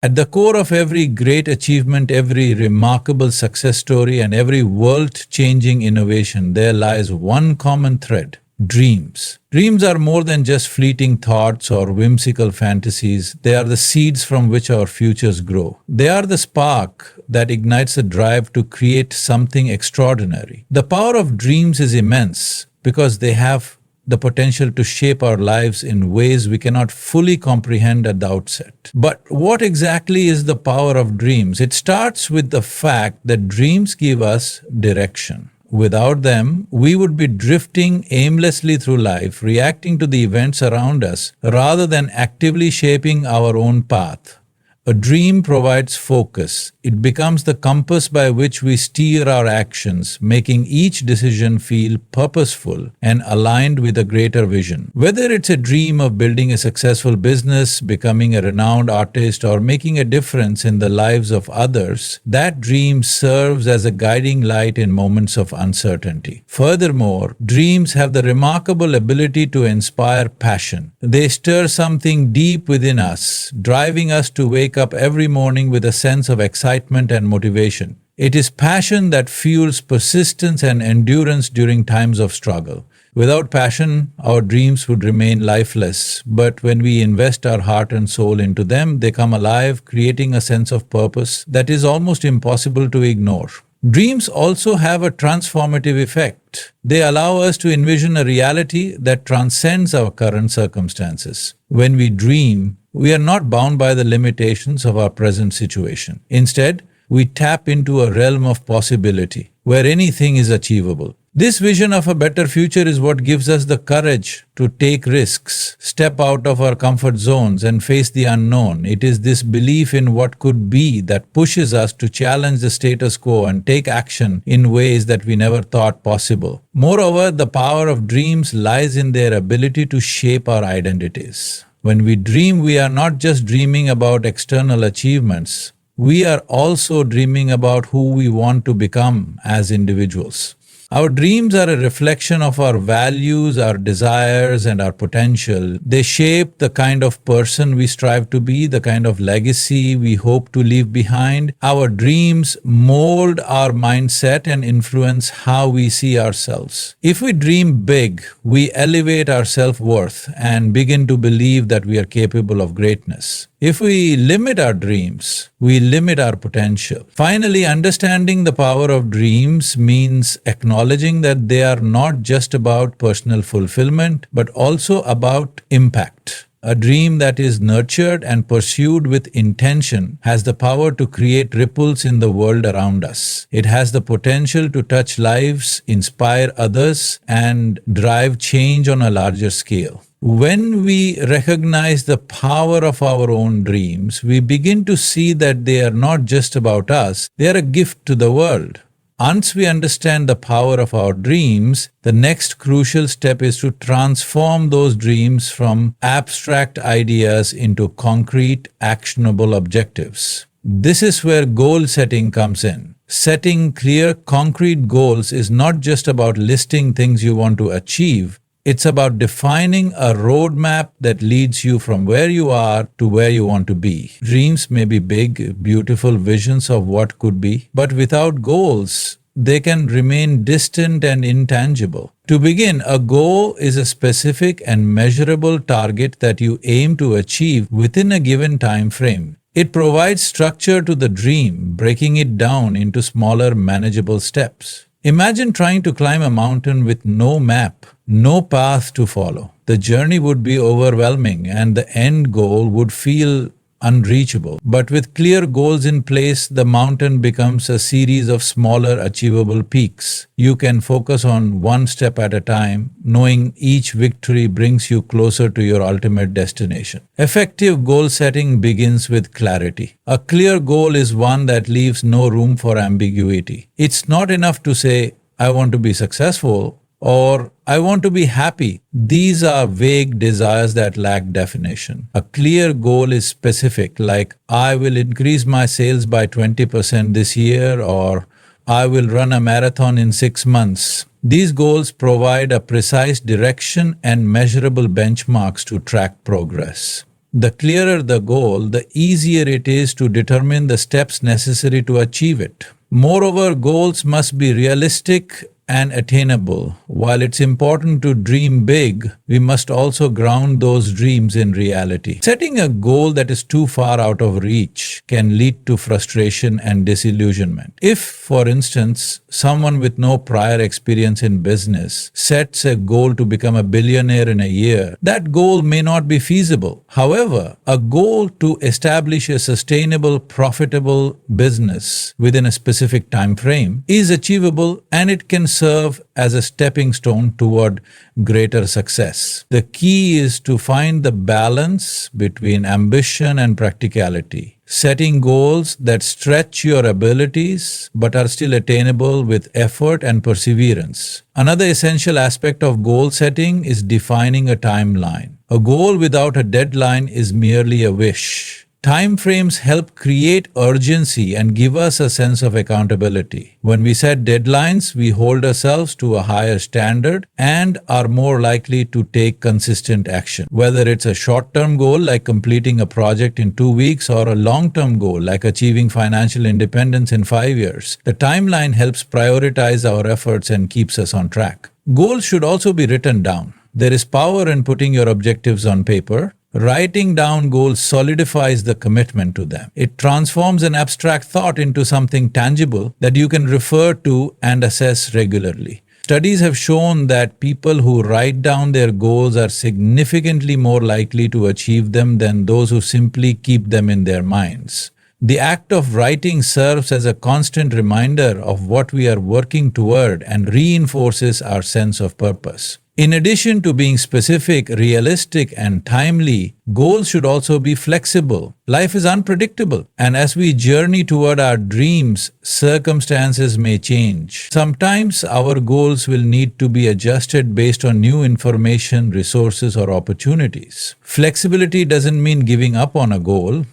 At the core of every great achievement, every remarkable success story, and every world-changing innovation, there lies one common thread: dreams. Dreams are more than just fleeting thoughts or whimsical fantasies. They are the seeds from which our futures grow. They are the spark that ignites the drive to create something extraordinary. The power of dreams is immense because they have the potential to shape our lives in ways we cannot fully comprehend at the outset. But what exactly is the power of dreams? It starts with the fact that dreams give us direction. Without them, we would be drifting aimlessly through life, reacting to the events around us rather than actively shaping our own path. A dream provides focus. It becomes the compass by which we steer our actions, making each decision feel purposeful and aligned with a greater vision. Whether it's a dream of building a successful business, becoming a renowned artist, or making a difference in the lives of others, that dream serves as a guiding light in moments of uncertainty. Furthermore, dreams have the remarkable ability to inspire passion. They stir something deep within us, driving us to wake up every morning with a sense of excitement and motivation. It is passion that fuels persistence and endurance during times of struggle. Without passion, our dreams would remain lifeless, but when we invest our heart and soul into them, they come alive, creating a sense of purpose that is almost impossible to ignore. Dreams also have a transformative effect. They allow us to envision a reality that transcends our current circumstances. When we dream, we are not bound by the limitations of our present situation. Instead, we tap into a realm of possibility where anything is achievable. This vision of a better future is what gives us the courage to take risks, step out of our comfort zones, and face the unknown. It is this belief in what could be that pushes us to challenge the status quo and take action in ways that we never thought possible. Moreover, the power of dreams lies in their ability to shape our identities. When we dream, we are not just dreaming about external achievements. We are also dreaming about who we want to become as individuals. Our dreams are a reflection of our values, our desires, and our potential. They shape the kind of person we strive to be, the kind of legacy we hope to leave behind. Our dreams mold our mindset and influence how we see ourselves. If we dream big, we elevate our self-worth and begin to believe that we are capable of greatness. If we limit our dreams, we limit our potential. Finally, understanding the power of dreams means acknowledging that they are not just about personal fulfillment, but also about impact. A dream that is nurtured and pursued with intention has the power to create ripples in the world around us. It has the potential to touch lives, inspire others, and drive change on a larger scale. When we recognize the power of our own dreams, we begin to see that they are not just about us, they are a gift to the world. Once we understand the power of our dreams, the next crucial step is to transform those dreams from abstract ideas into concrete, actionable objectives. This is where goal setting comes in. Setting clear, concrete goals is not just about listing things you want to achieve. It's about defining a roadmap that leads you from where you are to where you want to be. Dreams may be big, beautiful visions of what could be, but without goals, they can remain distant and intangible. To begin, a goal is a specific and measurable target that you aim to achieve within a given time frame. It provides structure to the dream, breaking it down into smaller, manageable steps. Imagine trying to climb a mountain with no map, no path to follow. The journey would be overwhelming and the end goal would feel unreachable. But with clear goals in place, the mountain becomes a series of smaller, achievable peaks. You can focus on one step at a time, knowing each victory brings you closer to your ultimate destination. Effective goal setting begins with clarity. A clear goal is one that leaves no room for ambiguity. It's not enough to say, I want to be successful, or I want to be happy. These are vague desires that lack definition. A clear goal is specific, like I will increase my sales by 20% this year, or I will run a marathon in 6 months. These goals provide a precise direction and measurable benchmarks to track progress. The clearer the goal, the easier it is to determine the steps necessary to achieve it. Moreover, goals must be realistic and attainable. While it's important to dream big, we must also ground those dreams in reality. Setting a goal that is too far out of reach can lead to frustration and disillusionment. If, for instance, someone with no prior experience in business sets a goal to become a billionaire in a year, that goal may not be feasible. However, a goal to establish a sustainable, profitable business within a specific time frame is achievable, and it can serve as a stepping stone toward greater success. The key is to find the balance between ambition and practicality, setting goals that stretch your abilities but are still attainable with effort and perseverance. Another essential aspect of goal setting is defining a timeline. A goal without a deadline is merely a wish. Time frames help create urgency and give us a sense of accountability. When we set deadlines, we hold ourselves to a higher standard and are more likely to take consistent action. Whether it's a short-term goal like completing a project in 2 weeks or a long-term goal like achieving financial independence in 5 years, the timeline helps prioritize our efforts and keeps us on track. Goals should also be written down. There is power in putting your objectives on paper. Writing down goals solidifies the commitment to them. It transforms an abstract thought into something tangible that you can refer to and assess regularly. Studies have shown that people who write down their goals are significantly more likely to achieve them than those who simply keep them in their minds. The act of writing serves as a constant reminder of what we are working toward and reinforces our sense of purpose. In addition to being specific, realistic, and timely, goals should also be flexible. Life is unpredictable, and as we journey toward our dreams, circumstances may change. Sometimes our goals will need to be adjusted based on new information, resources, or opportunities. Flexibility doesn't mean giving up on a goal.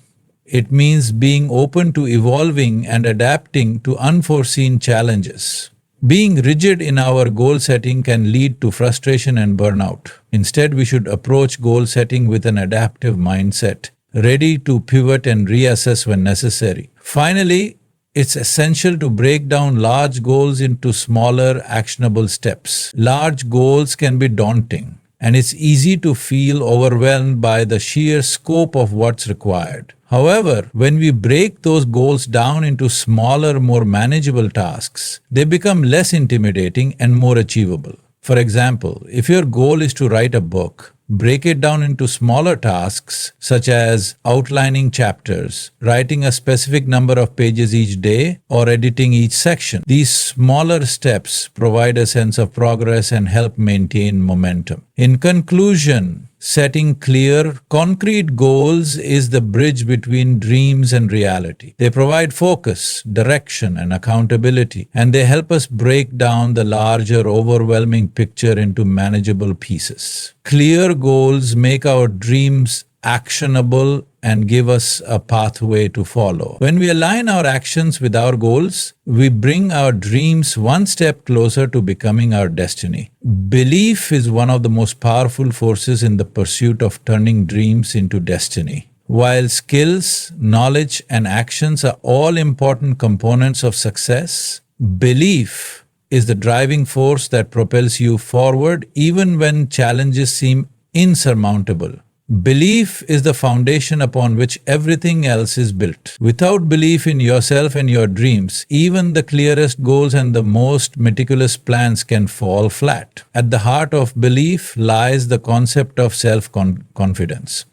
It means being open to evolving and adapting to unforeseen challenges. Being rigid in our goal setting can lead to frustration and burnout. Instead, we should approach goal setting with an adaptive mindset, ready to pivot and reassess when necessary. Finally, it's essential to break down large goals into smaller, actionable steps. Large goals can be daunting, and it's easy to feel overwhelmed by the sheer scope of what's required. However, when we break those goals down into smaller, more manageable tasks, they become less intimidating and more achievable. For example, if your goal is to write a book, break it down into smaller tasks such as outlining chapters, writing a specific number of pages each day, or editing each section. These smaller steps provide a sense of progress and help maintain momentum. In conclusion, setting clear, concrete goals is the bridge between dreams and reality. They provide focus, direction, and accountability, and they help us break down the larger, overwhelming picture into manageable pieces. Clear goals make our dreams actionable and give us a pathway to follow. When we align our actions with our goals, we bring our dreams one step closer to becoming our destiny. Belief is one of the most powerful forces in the pursuit of turning dreams into destiny. While skills, knowledge, and actions are all important components of success, belief is the driving force that propels you forward even when challenges seem insurmountable. Belief is the foundation upon which everything else is built. Without belief in yourself and your dreams, even the clearest goals and the most meticulous plans can fall flat. At the heart of belief lies the concept of self-confidence,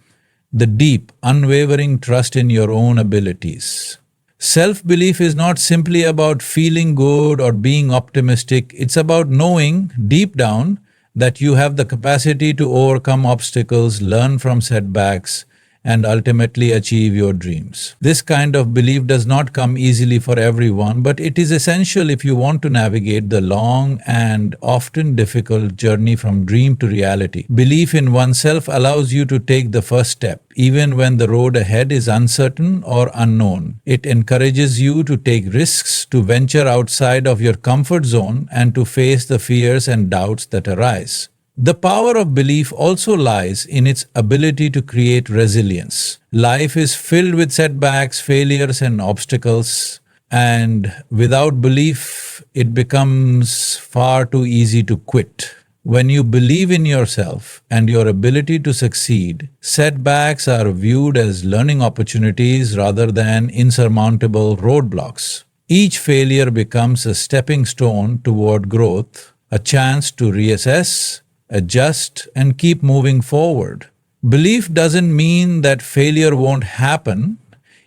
the deep, unwavering trust in your own abilities. Self-belief is not simply about feeling good or being optimistic. It's about knowing deep down that you have the capacity to overcome obstacles, learn from setbacks, and ultimately achieve your dreams. This kind of belief does not come easily for everyone, but it is essential if you want to navigate the long and often difficult journey from dream to reality. Belief in oneself allows you to take the first step, even when the road ahead is uncertain or unknown. It encourages you to take risks, to venture outside of your comfort zone, and to face the fears and doubts that arise. The power of belief also lies in its ability to create resilience. Life is filled with setbacks, failures, and obstacles, and without belief, it becomes far too easy to quit. When you believe in yourself and your ability to succeed, setbacks are viewed as learning opportunities rather than insurmountable roadblocks. Each failure becomes a stepping stone toward growth, a chance to reassess, adjust, and keep moving forward. Belief doesn't mean that failure won't happen,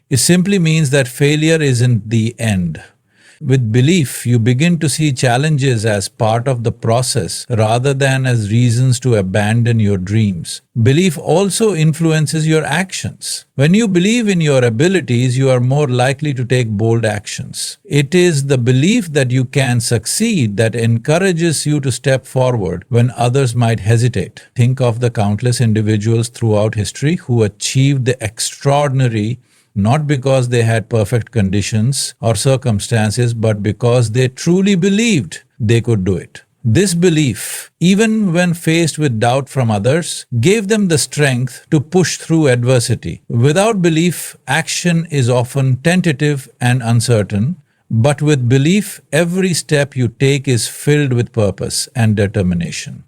it simply means that failure isn't the end. With belief, you begin to see challenges as part of the process rather than as reasons to abandon your dreams. Belief also influences your actions. When you believe in your abilities, you are more likely to take bold actions. It is the belief that you can succeed that encourages you to step forward when others might hesitate. Think of the countless individuals throughout history who achieved the extraordinary not because they had perfect conditions or circumstances, but because they truly believed they could do it. This belief, even when faced with doubt from others, gave them the strength to push through adversity. Without belief, action is often tentative and uncertain, but with belief, every step you take is filled with purpose and determination.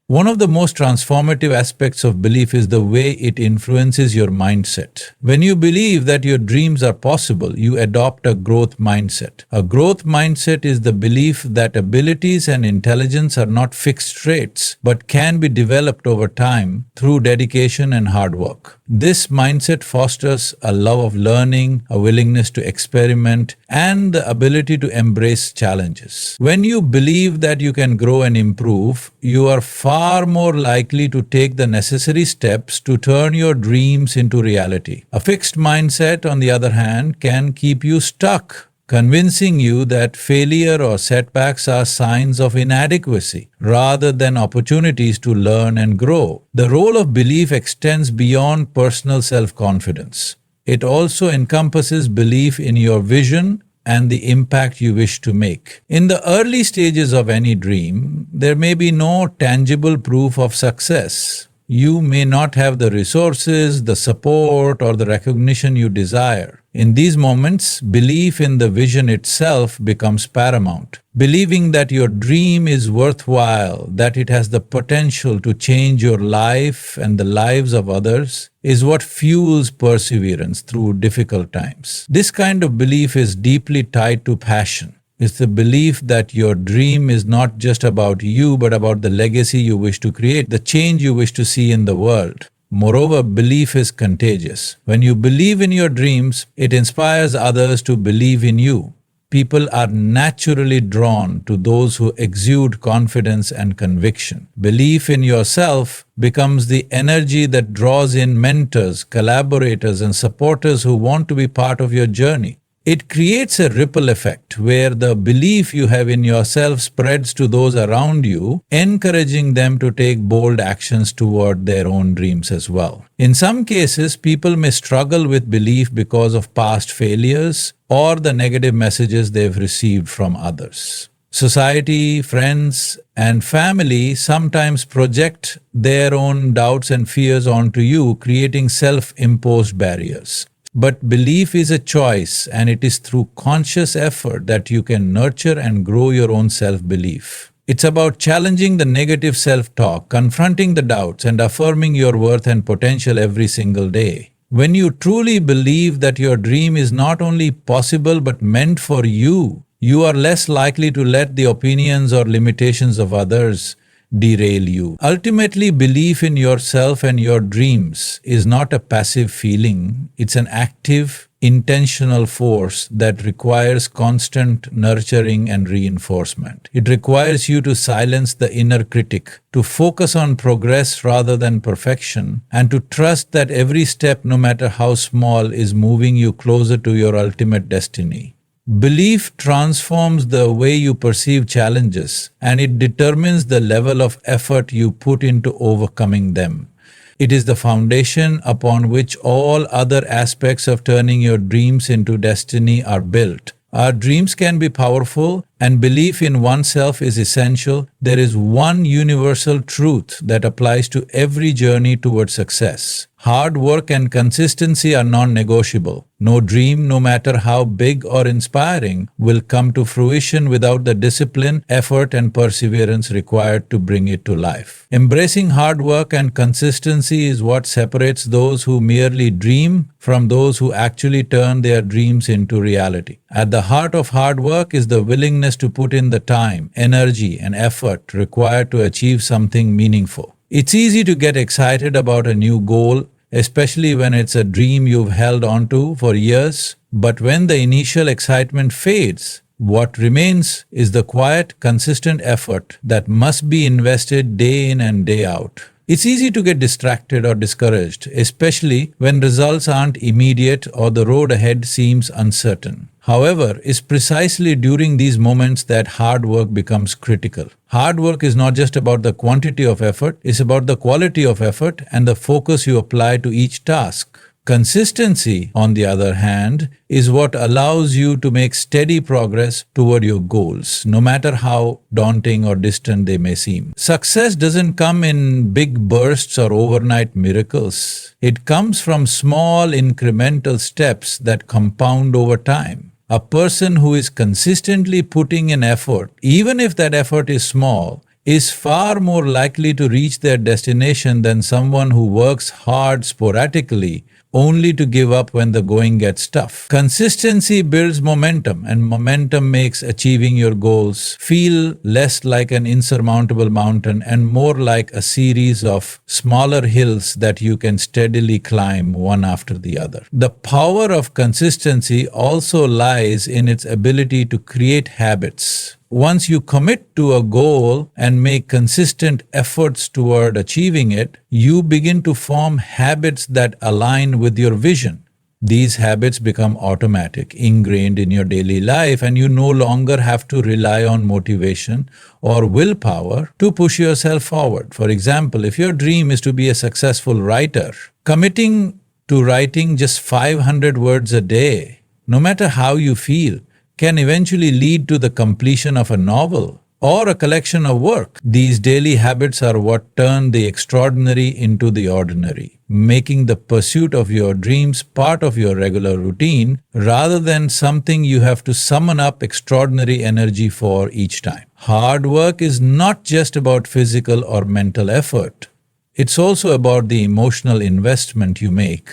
One of the most transformative aspects of belief is the way it influences your mindset. When you believe that your dreams are possible, you adopt a growth mindset. A growth mindset is the belief that abilities and intelligence are not fixed traits, but can be developed over time through dedication and hard work. This mindset fosters a love of learning, a willingness to experiment, and the ability to embrace challenges. When you believe that you can grow and improve, you are far more likely to take the necessary steps to turn your dreams into reality. A fixed mindset, on the other hand, can keep you stuck, convincing you that failure or setbacks are signs of inadequacy rather than opportunities to learn and grow. The role of belief extends beyond personal self-confidence. It also encompasses belief in your vision and the impact you wish to make. In the early stages of any dream, there may be no tangible proof of success. You may not have the resources, the support, or the recognition you desire. In these moments, belief in the vision itself becomes paramount. Believing that your dream is worthwhile, that it has the potential to change your life and the lives of others, is what fuels perseverance through difficult times. This kind of belief is deeply tied to passion. It's the belief that your dream is not just about you, but about the legacy you wish to create, the change you wish to see in the world. Moreover, belief is contagious. When you believe in your dreams, it inspires others to believe in you. People are naturally drawn to those who exude confidence and conviction. Belief in yourself becomes the energy that draws in mentors, collaborators, and supporters who want to be part of your journey. It creates a ripple effect where the belief you have in yourself spreads to those around you, encouraging them to take bold actions toward their own dreams as well. In some cases, people may struggle with belief because of past failures or the negative messages they've received from others. Society, friends, and family sometimes project their own doubts and fears onto you, creating self-imposed barriers. But belief is a choice, and it is through conscious effort that you can nurture and grow your own self-belief. It's about challenging the negative self-talk, confronting the doubts, and affirming your worth and potential every single day. When you truly believe that your dream is not only possible but meant for you, you are less likely to let the opinions or limitations of others derail you. Ultimately, belief in yourself and your dreams is not a passive feeling. It's an active, intentional force that requires constant nurturing and reinforcement. It requires you to silence the inner critic, to focus on progress rather than perfection, and to trust that every step, no matter how small, is moving you closer to your ultimate destiny. Belief transforms the way you perceive challenges, and it determines the level of effort you put into overcoming them. It is the foundation upon which all other aspects of turning your dreams into destiny are built. Our dreams can be powerful, and belief in oneself is essential. There is one universal truth that applies to every journey toward success. Hard work and consistency are non-negotiable. No dream, no matter how big or inspiring, will come to fruition without the discipline, effort, and perseverance required to bring it to life. Embracing hard work and consistency is what separates those who merely dream from those who actually turn their dreams into reality. At the heart of hard work is the willingness to put in the time, energy, and effort required to achieve something meaningful. It's easy to get excited about a new goal, especially when it's a dream you've held onto for years. But when the initial excitement fades, what remains is the quiet, consistent effort that must be invested day in and day out. It's easy to get distracted or discouraged, especially when results aren't immediate or the road ahead seems uncertain. However, it's precisely during these moments that hard work becomes critical. Hard work is not just about the quantity of effort, it's about the quality of effort and the focus you apply to each task. Consistency, on the other hand, is what allows you to make steady progress toward your goals, no matter how daunting or distant they may seem. Success doesn't come in big bursts or overnight miracles. It comes from small incremental steps that compound over time. A person who is consistently putting in effort, even if that effort is small, is far more likely to reach their destination than someone who works hard sporadically only to give up when the going gets tough. Consistency builds momentum, and momentum makes achieving your goals feel less like an insurmountable mountain and more like a series of smaller hills that you can steadily climb one after the other. The power of consistency also lies in its ability to create habits. Once you commit to a goal and make consistent efforts toward achieving it, you begin to form habits that align with your vision. These habits become automatic, ingrained in your daily life, and you no longer have to rely on motivation or willpower to push yourself forward. For example, if your dream is to be a successful writer, committing to writing just 500 words a day, no matter how you feel, can eventually lead to the completion of a novel or a collection of work. These daily habits are what turn the extraordinary into the ordinary, making the pursuit of your dreams part of your regular routine rather than something you have to summon up extraordinary energy for each time. Hard work is not just about physical or mental effort. It's also about the emotional investment you make.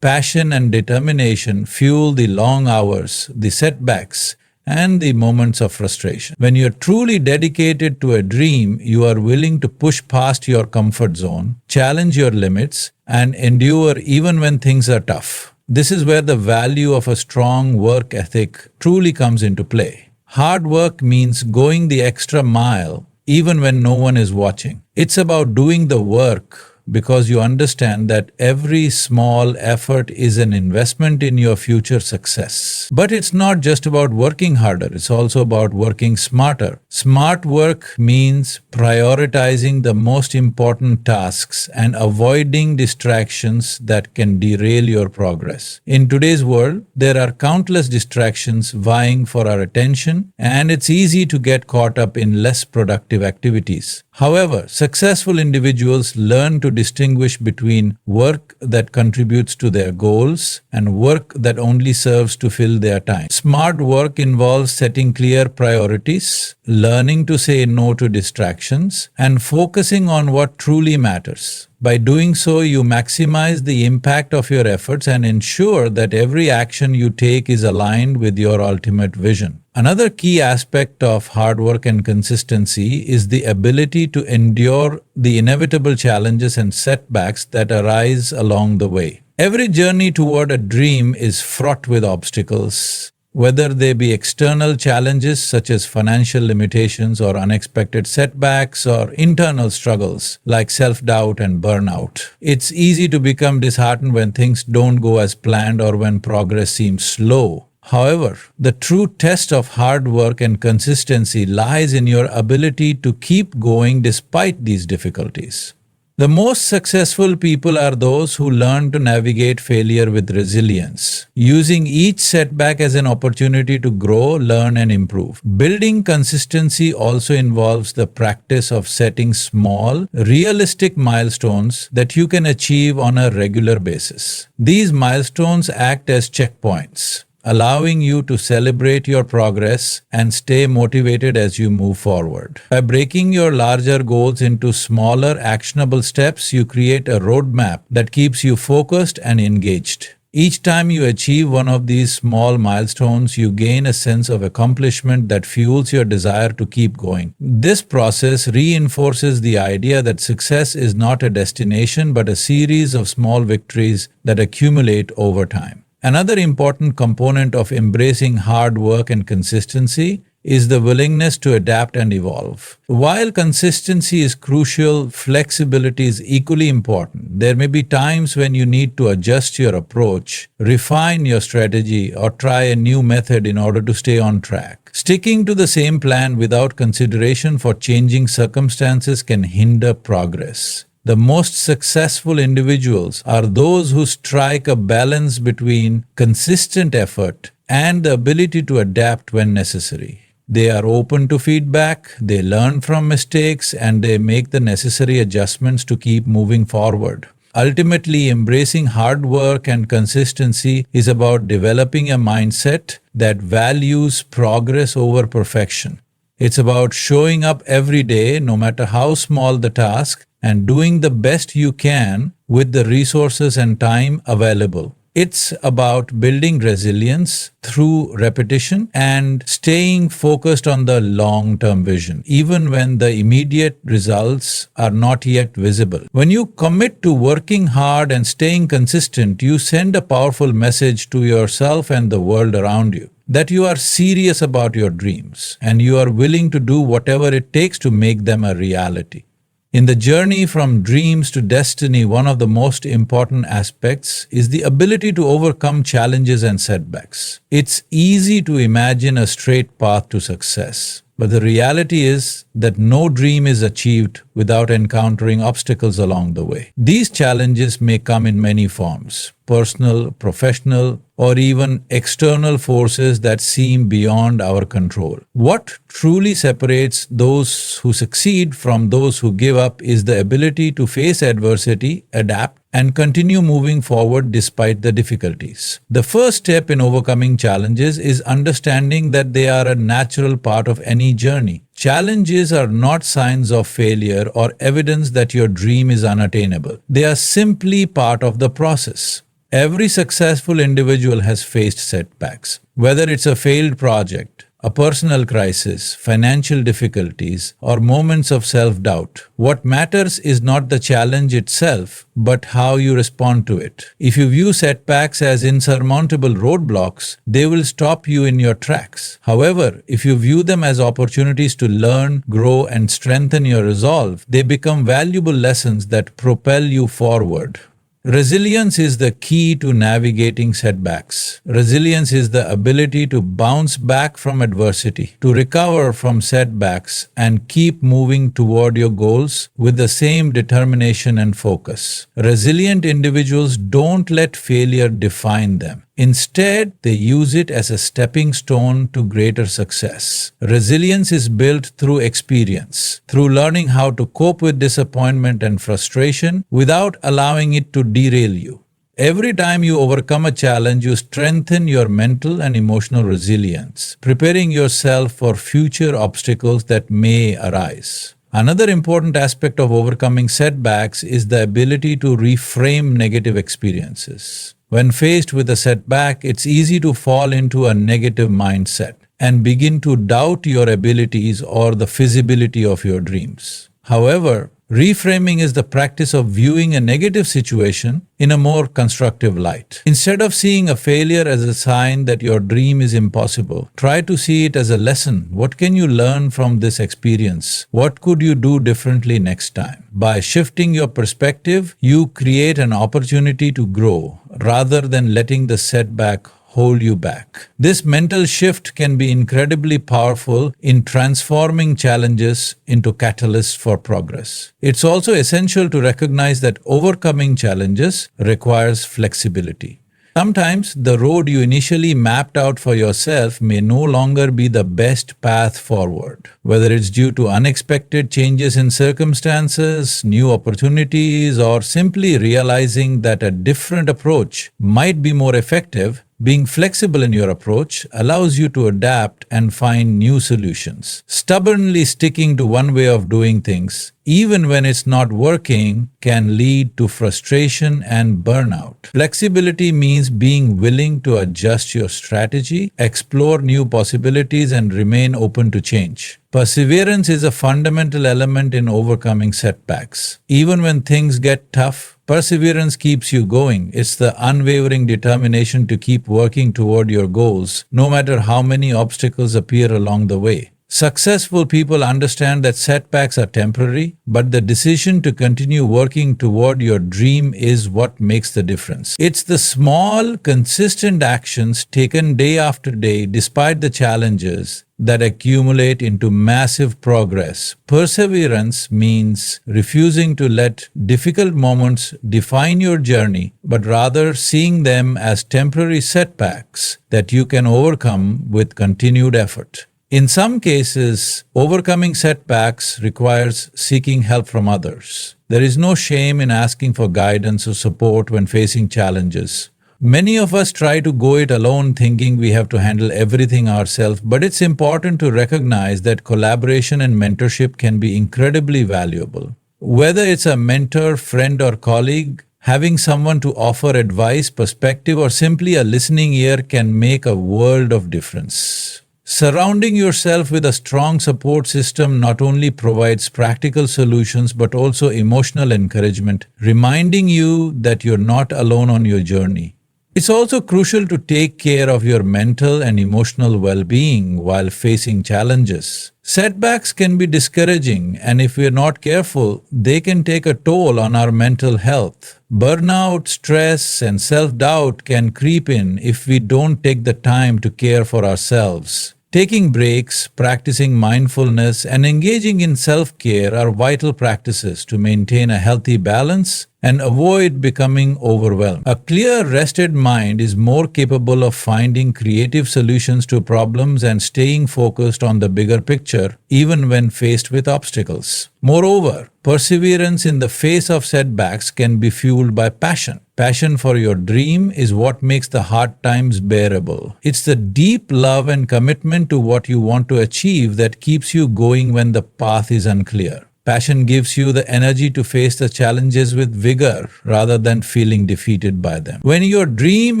Passion and determination fuel the long hours, the setbacks, and the moments of frustration. When you're truly dedicated to a dream, you are willing to push past your comfort zone, challenge your limits, and endure even when things are tough. This is where the value of a strong work ethic truly comes into play. Hard work means going the extra mile even when no one is watching. It's about doing the work because you understand that every small effort is an investment in your future success. But it's not just about working harder, it's also about working smarter. Smart work means prioritizing the most important tasks and avoiding distractions that can derail your progress. In today's world, there are countless distractions vying for our attention, and it's easy to get caught up in less productive activities. However, successful individuals learn to distinguish between work that contributes to their goals and work that only serves to fill their time. Smart work involves setting clear priorities, learning to say no to distractions, and focusing on what truly matters. By doing so, you maximize the impact of your efforts and ensure that every action you take is aligned with your ultimate vision. Another key aspect of hard work and consistency is the ability to endure the inevitable challenges and setbacks that arise along the way. Every journey toward a dream is fraught with obstacles, whether they be external challenges such as financial limitations or unexpected setbacks, or internal struggles like self-doubt and burnout. It's easy to become disheartened when things don't go as planned or when progress seems slow. However, the true test of hard work and consistency lies in your ability to keep going despite these difficulties. The most successful people are those who learn to navigate failure with resilience, using each setback as an opportunity to grow, learn, and improve. Building consistency also involves the practice of setting small, realistic milestones that you can achieve on a regular basis. These milestones act as checkpoints, allowing you to celebrate your progress and stay motivated as you move forward. By breaking your larger goals into smaller, actionable steps, you create a roadmap that keeps you focused and engaged. Each time you achieve one of these small milestones, you gain a sense of accomplishment that fuels your desire to keep going. This process reinforces the idea that success is not a destination but a series of small victories that accumulate over time. Another important component of embracing hard work and consistency is the willingness to adapt and evolve. While consistency is crucial, flexibility is equally important. There may be times when you need to adjust your approach, refine your strategy, or try a new method in order to stay on track. Sticking to the same plan without consideration for changing circumstances can hinder progress. The most successful individuals are those who strike a balance between consistent effort and the ability to adapt when necessary. They are open to feedback, they learn from mistakes, and they make the necessary adjustments to keep moving forward. Ultimately, embracing hard work and consistency is about developing a mindset that values progress over perfection. It's about showing up every day, no matter how small the task, and doing the best you can with the resources and time available. It's about building resilience through repetition and staying focused on the long-term vision, even when the immediate results are not yet visible. When you commit to working hard and staying consistent, you send a powerful message to yourself and the world around you that you are serious about your dreams and you are willing to do whatever it takes to make them a reality. In the journey from dreams to destiny, one of the most important aspects is the ability to overcome challenges and setbacks. It's easy to imagine a straight path to success, but the reality is that no dream is achieved without encountering obstacles along the way. These challenges may come in many forms: personal, professional, or even external forces that seem beyond our control. What truly separates those who succeed from those who give up is the ability to face adversity, adapt, and continue moving forward despite the difficulties. The first step in overcoming challenges is understanding that they are a natural part of any journey. Challenges are not signs of failure or evidence that your dream is unattainable. They are simply part of the process. Every successful individual has faced setbacks, whether it's a failed project, a personal crisis, financial difficulties, or moments of self-doubt. What matters is not the challenge itself, but how you respond to it. If you view setbacks as insurmountable roadblocks, they will stop you in your tracks. However, if you view them as opportunities to learn, grow, and strengthen your resolve, they become valuable lessons that propel you forward. Resilience is the key to navigating setbacks. Resilience is the ability to bounce back from adversity, to recover from setbacks, and keep moving toward your goals with the same determination and focus. Resilient individuals don't let failure define them. Instead, they use it as a stepping stone to greater success. Resilience is built through experience, through learning how to cope with disappointment and frustration without allowing it to derail you. Every time you overcome a challenge, you strengthen your mental and emotional resilience, preparing yourself for future obstacles that may arise. Another important aspect of overcoming setbacks is the ability to reframe negative experiences. When faced with a setback, it's easy to fall into a negative mindset and begin to doubt your abilities or the feasibility of your dreams. However, reframing is the practice of viewing a negative situation in a more constructive light. Instead of seeing a failure as a sign that your dream is impossible, try to see it as a lesson. What can you learn from this experience? What could you do differently next time? By shifting your perspective, you create an opportunity to grow rather than letting the setback hold you back. This mental shift can be incredibly powerful in transforming challenges into catalysts for progress. It's also essential to recognize that overcoming challenges requires flexibility. Sometimes the road you initially mapped out for yourself may no longer be the best path forward. Whether it's due to unexpected changes in circumstances, new opportunities, or simply realizing that a different approach might be more effective, being flexible in your approach allows you to adapt and find new solutions. Stubbornly sticking to one way of doing things, even when it's not working, can lead to frustration and burnout. Flexibility means being willing to adjust your strategy, explore new possibilities, and remain open to change. Perseverance is a fundamental element in overcoming setbacks. Even when things get tough, perseverance keeps you going. It's the unwavering determination to keep working toward your goals, no matter how many obstacles appear along the way. Successful people understand that setbacks are temporary, but the decision to continue working toward your dream is what makes the difference. It's the small, consistent actions taken day after day despite the challenges that accumulate into massive progress. Perseverance means refusing to let difficult moments define your journey, but rather seeing them as temporary setbacks that you can overcome with continued effort. In some cases, overcoming setbacks requires seeking help from others. There is no shame in asking for guidance or support when facing challenges. Many of us try to go it alone thinking we have to handle everything ourselves, but it's important to recognize that collaboration and mentorship can be incredibly valuable. Whether it's a mentor, friend, or colleague, having someone to offer advice, perspective, or simply a listening ear can make a world of difference. Surrounding yourself with a strong support system not only provides practical solutions but also emotional encouragement, reminding you that you're not alone on your journey. It's also crucial to take care of your mental and emotional well-being while facing challenges. Setbacks can be discouraging, and if we're not careful, they can take a toll on our mental health. Burnout, stress, and self-doubt can creep in if we don't take the time to care for ourselves. Taking breaks, practicing mindfulness, and engaging in self-care are vital practices to maintain a healthy balance and avoid becoming overwhelmed. A clear, rested mind is more capable of finding creative solutions to problems and staying focused on the bigger picture, even when faced with obstacles. Moreover, perseverance in the face of setbacks can be fueled by passion. Passion for your dream is what makes the hard times bearable. It's the deep love and commitment to what you want to achieve that keeps you going when the path is unclear. Passion gives you the energy to face the challenges with vigor rather than feeling defeated by them. When your dream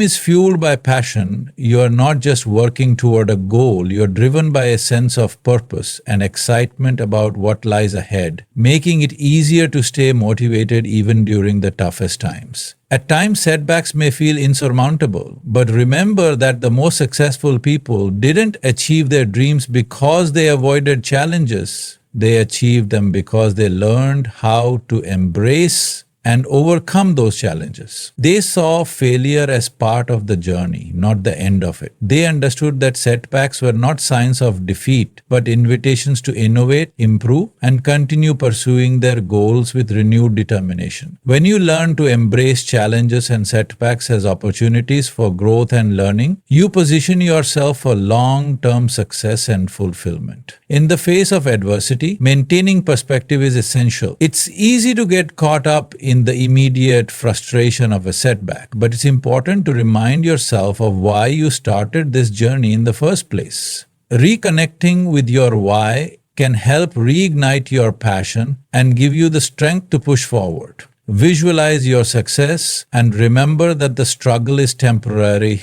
is fueled by passion, you are not just working toward a goal, you're driven by a sense of purpose and excitement about what lies ahead, making it easier to stay motivated even during the toughest times. At times, setbacks may feel insurmountable, but remember that the most successful people didn't achieve their dreams because they avoided challenges. They achieved them because they learned how to embrace and overcome those challenges. They saw failure as part of the journey, not the end of it. They understood that setbacks were not signs of defeat, but invitations to innovate, improve, and continue pursuing their goals with renewed determination. When you learn to embrace challenges and setbacks as opportunities for growth and learning, you position yourself for long-term success and fulfillment. In the face of adversity, maintaining perspective is essential. It's easy to get caught up in the immediate frustration of a setback, but it's important to remind yourself of why you started this journey in the first place. Reconnecting with your why can help reignite your passion and give you the strength to push forward. Visualize your success and remember that the struggle is temporary.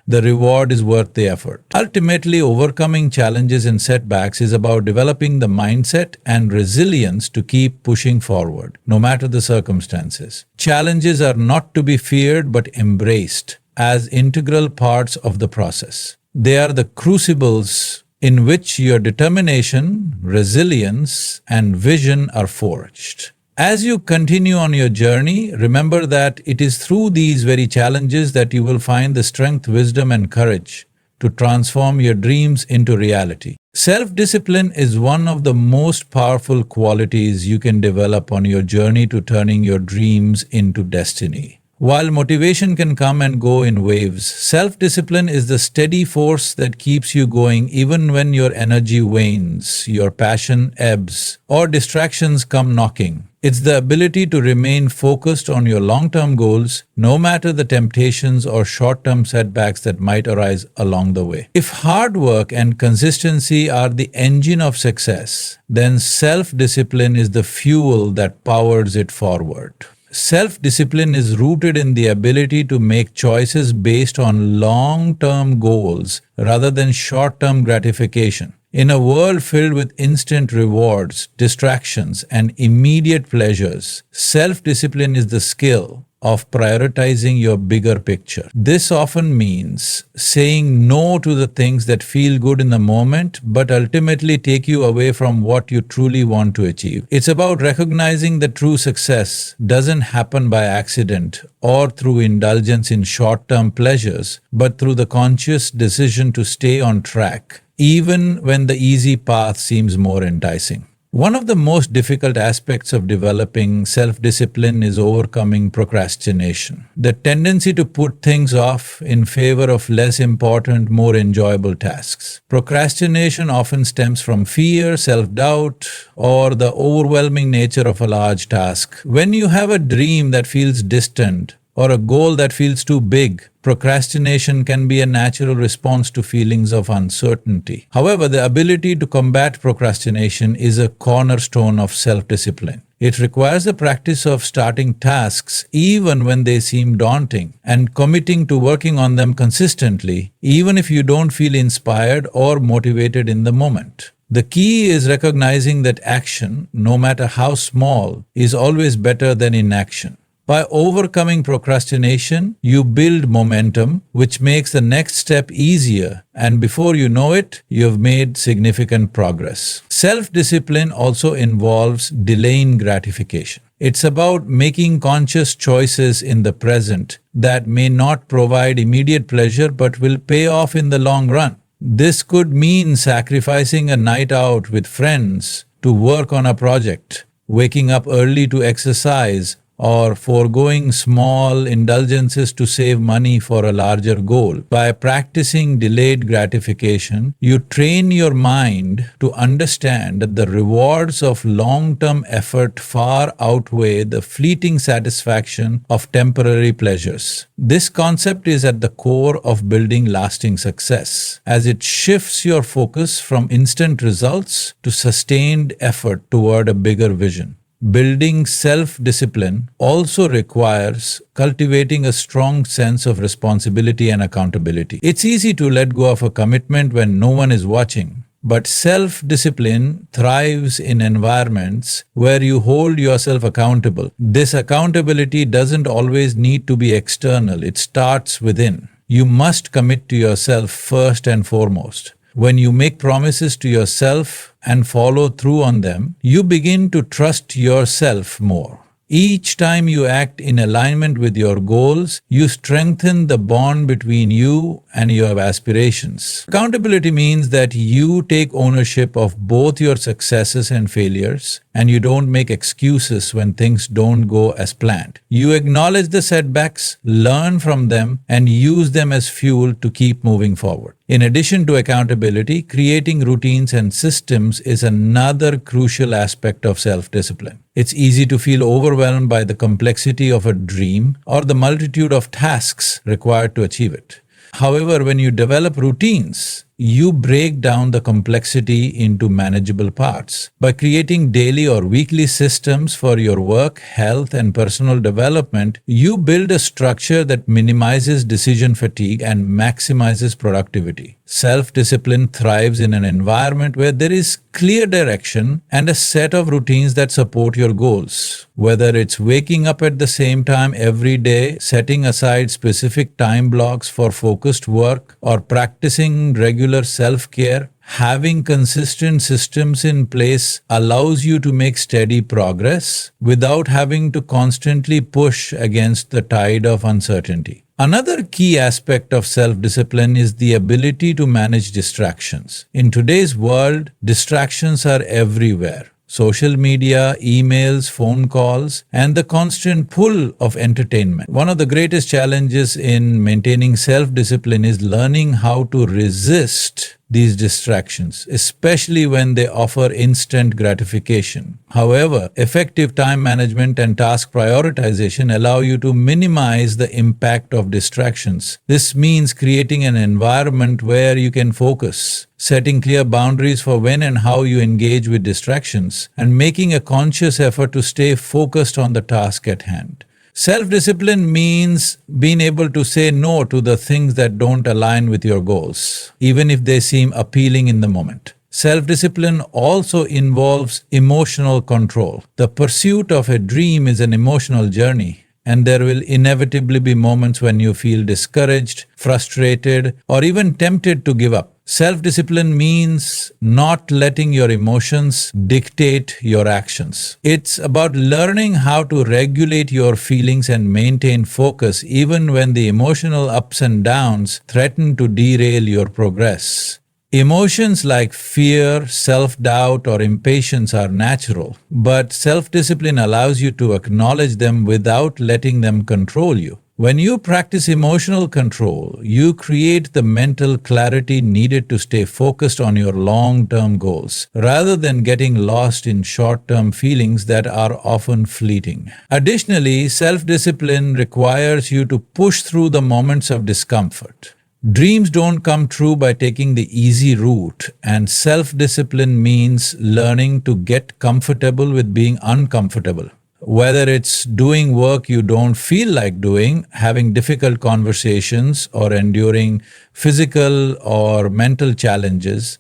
The reward is worth the effort. Ultimately, overcoming challenges and setbacks is about developing the mindset and resilience to keep pushing forward, no matter the circumstances. Challenges are not to be feared but embraced as integral parts of the process. They are the crucibles in which your determination, resilience, and vision are forged. As you continue on your journey, remember that it is through these very challenges that you will find the strength, wisdom, and courage to transform your dreams into reality. Self discipline is one of the most powerful qualities you can develop on your journey to turning your dreams into destiny. While motivation can come and go in waves, self discipline is the steady force that keeps you going even when your energy wanes, your passion ebbs, or distractions come knocking. It's the ability to remain focused on your long term goals, no matter the temptations or short term setbacks that might arise along the way. If hard work and consistency are the engine of success, then self discipline is the fuel that powers it forward. Self discipline is rooted in the ability to make choices based on long term goals rather than short term gratification. In a world filled with instant rewards, distractions, and immediate pleasures, self discipline is the skill of prioritizing your bigger picture. This often means saying no to the things that feel good in the moment but ultimately take you away from what you truly want to achieve. It's about recognizing that true success doesn't happen by accident or through indulgence in short-term pleasures, but through the conscious decision to stay on track, even when the easy path seems more enticing. One of the most difficult aspects of developing self-discipline is overcoming procrastination, the tendency to put things off in favor of less important, more enjoyable tasks. Procrastination often stems from fear, self-doubt, or the overwhelming nature of a large task. When you have a dream that feels distant, or a goal that feels too big, procrastination can be a natural response to feelings of uncertainty. However, the ability to combat procrastination is a cornerstone of self-discipline. It requires the practice of starting tasks even when they seem daunting and committing to working on them consistently, even if you don't feel inspired or motivated in the moment. The key is recognizing that action, no matter how small, is always better than inaction. By overcoming procrastination, you build momentum, which makes the next step easier, and before you know it, you've made significant progress. Self-discipline also involves delaying gratification. It's about making conscious choices in the present that may not provide immediate pleasure but will pay off in the long run. This could mean sacrificing a night out with friends to work on a project, waking up early to exercise, or foregoing small indulgences to save money for a larger goal. By practicing delayed gratification, you train your mind to understand that the rewards of long-term effort far outweigh the fleeting satisfaction of temporary pleasures. This concept is at the core of building lasting success, as it shifts your focus from instant results to sustained effort toward a bigger vision. Building self-discipline also requires cultivating a strong sense of responsibility and accountability. It's easy to let go of a commitment when no one is watching, but self-discipline thrives in environments where you hold yourself accountable. This accountability doesn't always need to be external, it starts within. You must commit to yourself first and foremost. When you make promises to yourself and follow through on them, you begin to trust yourself more. Each time you act in alignment with your goals, you strengthen the bond between you and your aspirations. Accountability means that you take ownership of both your successes and failures, and you don't make excuses when things don't go as planned. You acknowledge the setbacks, learn from them, and use them as fuel to keep moving forward. In addition to accountability, creating routines and systems is another crucial aspect of self-discipline. It's easy to feel overwhelmed by the complexity of a dream or the multitude of tasks required to achieve it. However, when you develop routines, you break down the complexity into manageable parts. By creating daily or weekly systems for your work, health, and personal development, you build a structure that minimizes decision fatigue and maximizes productivity. Self-discipline thrives in an environment where there is clear direction and a set of routines that support your goals. Whether it's waking up at the same time every day, setting aside specific time blocks for focused work, or practicing regular self-care, Having consistent systems in place allows you to make steady progress without having to constantly push against the tide of uncertainty. Another key aspect of self-discipline is the ability to manage distractions. In today's world, distractions are everywhere. Social media, emails, phone calls, and the constant pull of entertainment. One of the greatest challenges in maintaining self-discipline is learning how to resist these distractions, especially when they offer instant gratification. However, effective time management and task prioritization allow you to minimize the impact of distractions. This means creating an environment where you can focus, setting clear boundaries for when and how you engage with distractions, and making a conscious effort to stay focused on the task at hand. Self-discipline means being able to say no to the things that don't align with your goals, even if they seem appealing in the moment. Self-discipline also involves emotional control. The pursuit of a dream is an emotional journey, and there will inevitably be moments when you feel discouraged, frustrated, or even tempted to give up. Self-discipline means not letting your emotions dictate your actions. It's about learning how to regulate your feelings and maintain focus even when the emotional ups and downs threaten to derail your progress. Emotions like fear, self-doubt, or impatience are natural, but self-discipline allows you to acknowledge them without letting them control you. When you practice emotional control, you create the mental clarity needed to stay focused on your long-term goals, rather than getting lost in short-term feelings that are often fleeting. Additionally, self-discipline requires you to push through the moments of discomfort. Dreams don't come true by taking the easy route, and self-discipline means learning to get comfortable with being uncomfortable. Whether it's doing work you don't feel like doing, having difficult conversations, or enduring physical or mental challenges,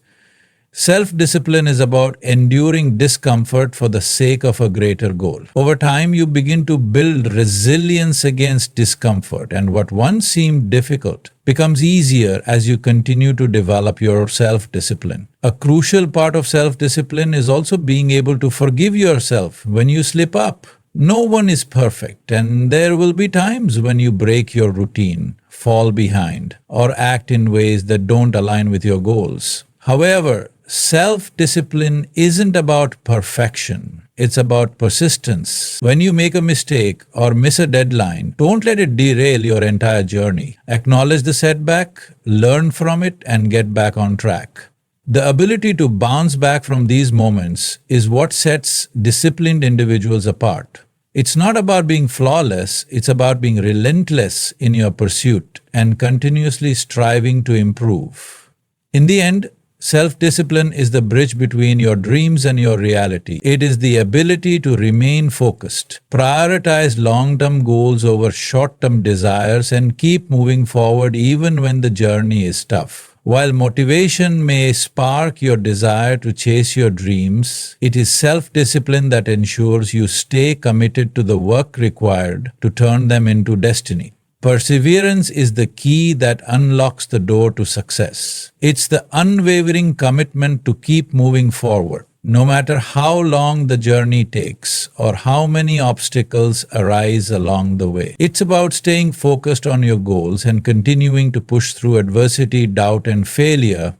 self-discipline is about enduring discomfort for the sake of a greater goal. Over time, you begin to build resilience against discomfort, and what once seemed difficult becomes easier as you continue to develop your self-discipline. A crucial part of self-discipline is also being able to forgive yourself when you slip up. No one is perfect, and there will be times when you break your routine, fall behind, or act in ways that don't align with your goals. However, self-discipline isn't about perfection. It's about persistence. When you make a mistake or miss a deadline, don't let it derail your entire journey. Acknowledge the setback, learn from it, and get back on track. The ability to bounce back from these moments is what sets disciplined individuals apart. It's not about being flawless, it's about being relentless in your pursuit and continuously striving to improve. In the end, self-discipline is the bridge between your dreams and your reality. It is the ability to remain focused, prioritize long-term goals over short-term desires, and keep moving forward even when the journey is tough. While motivation may spark your desire to chase your dreams, it is self-discipline that ensures you stay committed to the work required to turn them into destiny. Perseverance is the key that unlocks the door to success. It's the unwavering commitment to keep moving forward, no matter how long the journey takes or how many obstacles arise along the way. It's about staying focused on your goals and continuing to push through adversity, doubt, and failure.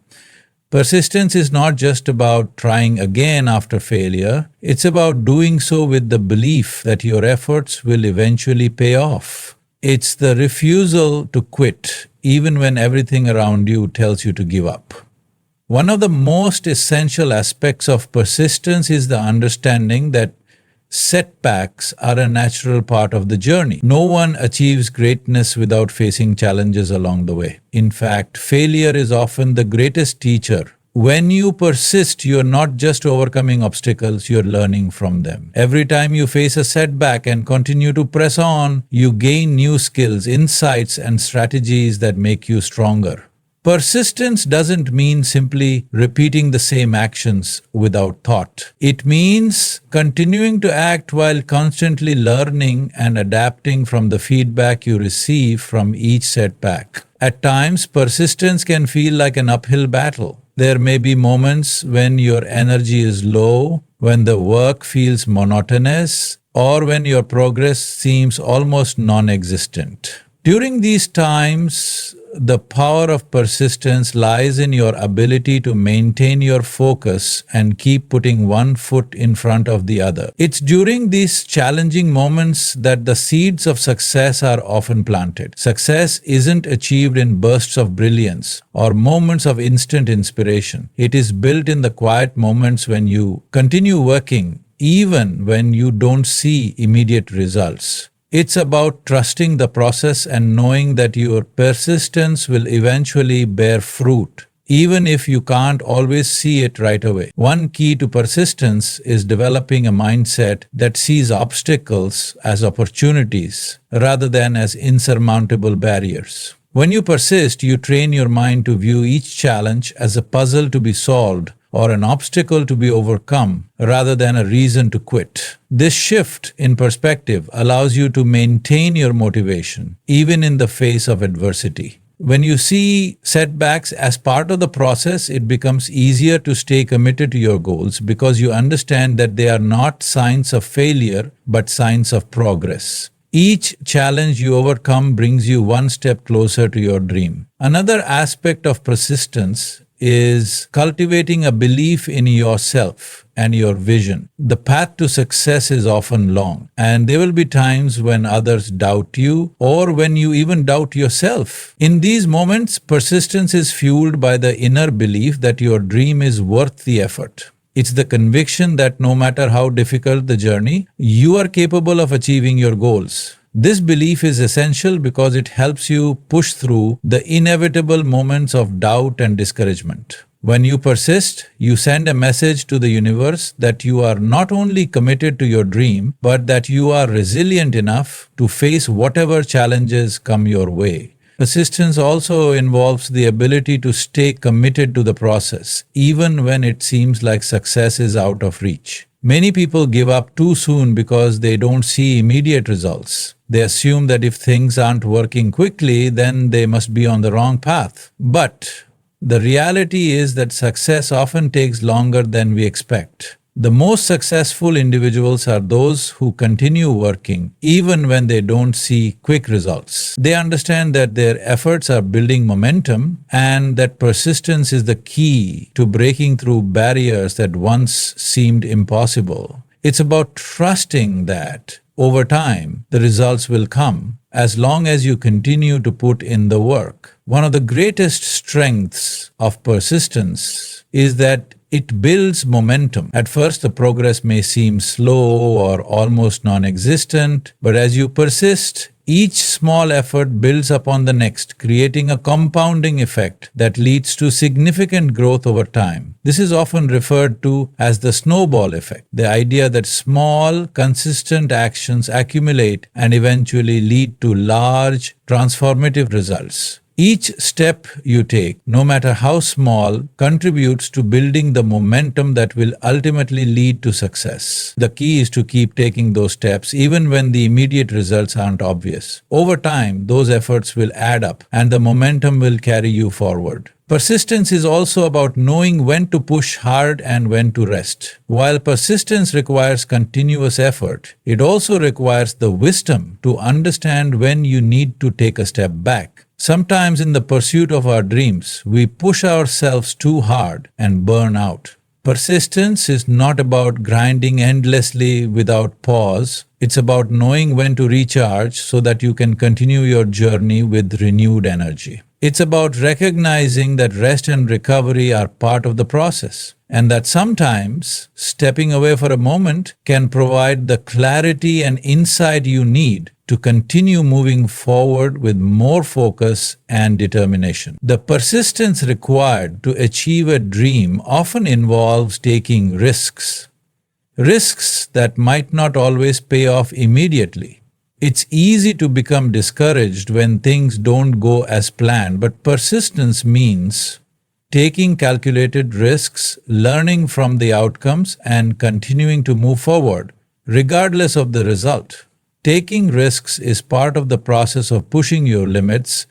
Persistence is not just about trying again after failure, it's about doing so with the belief that your efforts will eventually pay off. It's the refusal to quit, even when everything around you tells you to give up. One of the most essential aspects of persistence is the understanding that setbacks are a natural part of the journey. No one achieves greatness without facing challenges along the way. In fact, failure is often the greatest teacher. When you persist, you're not just overcoming obstacles, you're learning from them. Every time you face a setback and continue to press on, you gain new skills, insights, and strategies that make you stronger. Persistence doesn't mean simply repeating the same actions without thought. It means continuing to act while constantly learning and adapting from the feedback you receive from each setback. At times, persistence can feel like an uphill battle. There may be moments when your energy is low, when the work feels monotonous, or when your progress seems almost non-existent. During these times, the power of persistence lies in your ability to maintain your focus and keep putting one foot in front of the other. It's during these challenging moments that the seeds of success are often planted. Success isn't achieved in bursts of brilliance or moments of instant inspiration. It is built in the quiet moments when you continue working, even when you don't see immediate results. It's about trusting the process and knowing that your persistence will eventually bear fruit, even if you can't always see it right away. One key to persistence is developing a mindset that sees obstacles as opportunities rather than as insurmountable barriers. When you persist, you train your mind to view each challenge as a puzzle to be solved or an obstacle to be overcome rather than a reason to quit. This shift in perspective allows you to maintain your motivation even in the face of adversity. When you see setbacks as part of the process, it becomes easier to stay committed to your goals because you understand that they are not signs of failure but signs of progress. Each challenge you overcome brings you one step closer to your dream. Another aspect of persistence is cultivating a belief in yourself and your vision. The path to success is often long, and there will be times when others doubt you or when you even doubt yourself. In these moments, persistence is fueled by the inner belief that your dream is worth the effort. It's the conviction that no matter how difficult the journey, you are capable of achieving your goals. This belief is essential because it helps you push through the inevitable moments of doubt and discouragement. When you persist, you send a message to the universe that you are not only committed to your dream, but that you are resilient enough to face whatever challenges come your way. Persistence also involves the ability to stay committed to the process, even when it seems like success is out of reach. Many people give up too soon because they don't see immediate results. They assume that if things aren't working quickly, then they must be on the wrong path. But the reality is that success often takes longer than we expect. The most successful individuals are those who continue working even when they don't see quick results. They understand that their efforts are building momentum and that persistence is the key to breaking through barriers that once seemed impossible. It's about trusting that over time the results will come as long as you continue to put in the work. One of the greatest strengths of persistence is that it builds momentum. At first, the progress may seem slow or almost non-existent, but as you persist, each small effort builds upon the next, creating a compounding effect that leads to significant growth over time. This is often referred to as the snowball effect, the idea that small, consistent actions accumulate and eventually lead to large, transformative results. Each step you take, no matter how small, contributes to building the momentum that will ultimately lead to success. The key is to keep taking those steps even when the immediate results aren't obvious. Over time, those efforts will add up and the momentum will carry you forward. Persistence is also about knowing when to push hard and when to rest. While persistence requires continuous effort, it also requires the wisdom to understand when you need to take a step back. Sometimes in the pursuit of our dreams, we push ourselves too hard and burn out. Persistence is not about grinding endlessly without pause. It's about knowing when to recharge so that you can continue your journey with renewed energy. It's about recognizing that rest and recovery are part of the process, and that sometimes stepping away for a moment can provide the clarity and insight you need to continue moving forward with more focus and determination. The persistence required to achieve a dream often involves taking risks that might not always pay off immediately. It's easy to become discouraged when things don't go as planned, but persistence means taking calculated risks, learning from the outcomes, and continuing to move forward, regardless of the result. Taking risks is part of the process of pushing your limits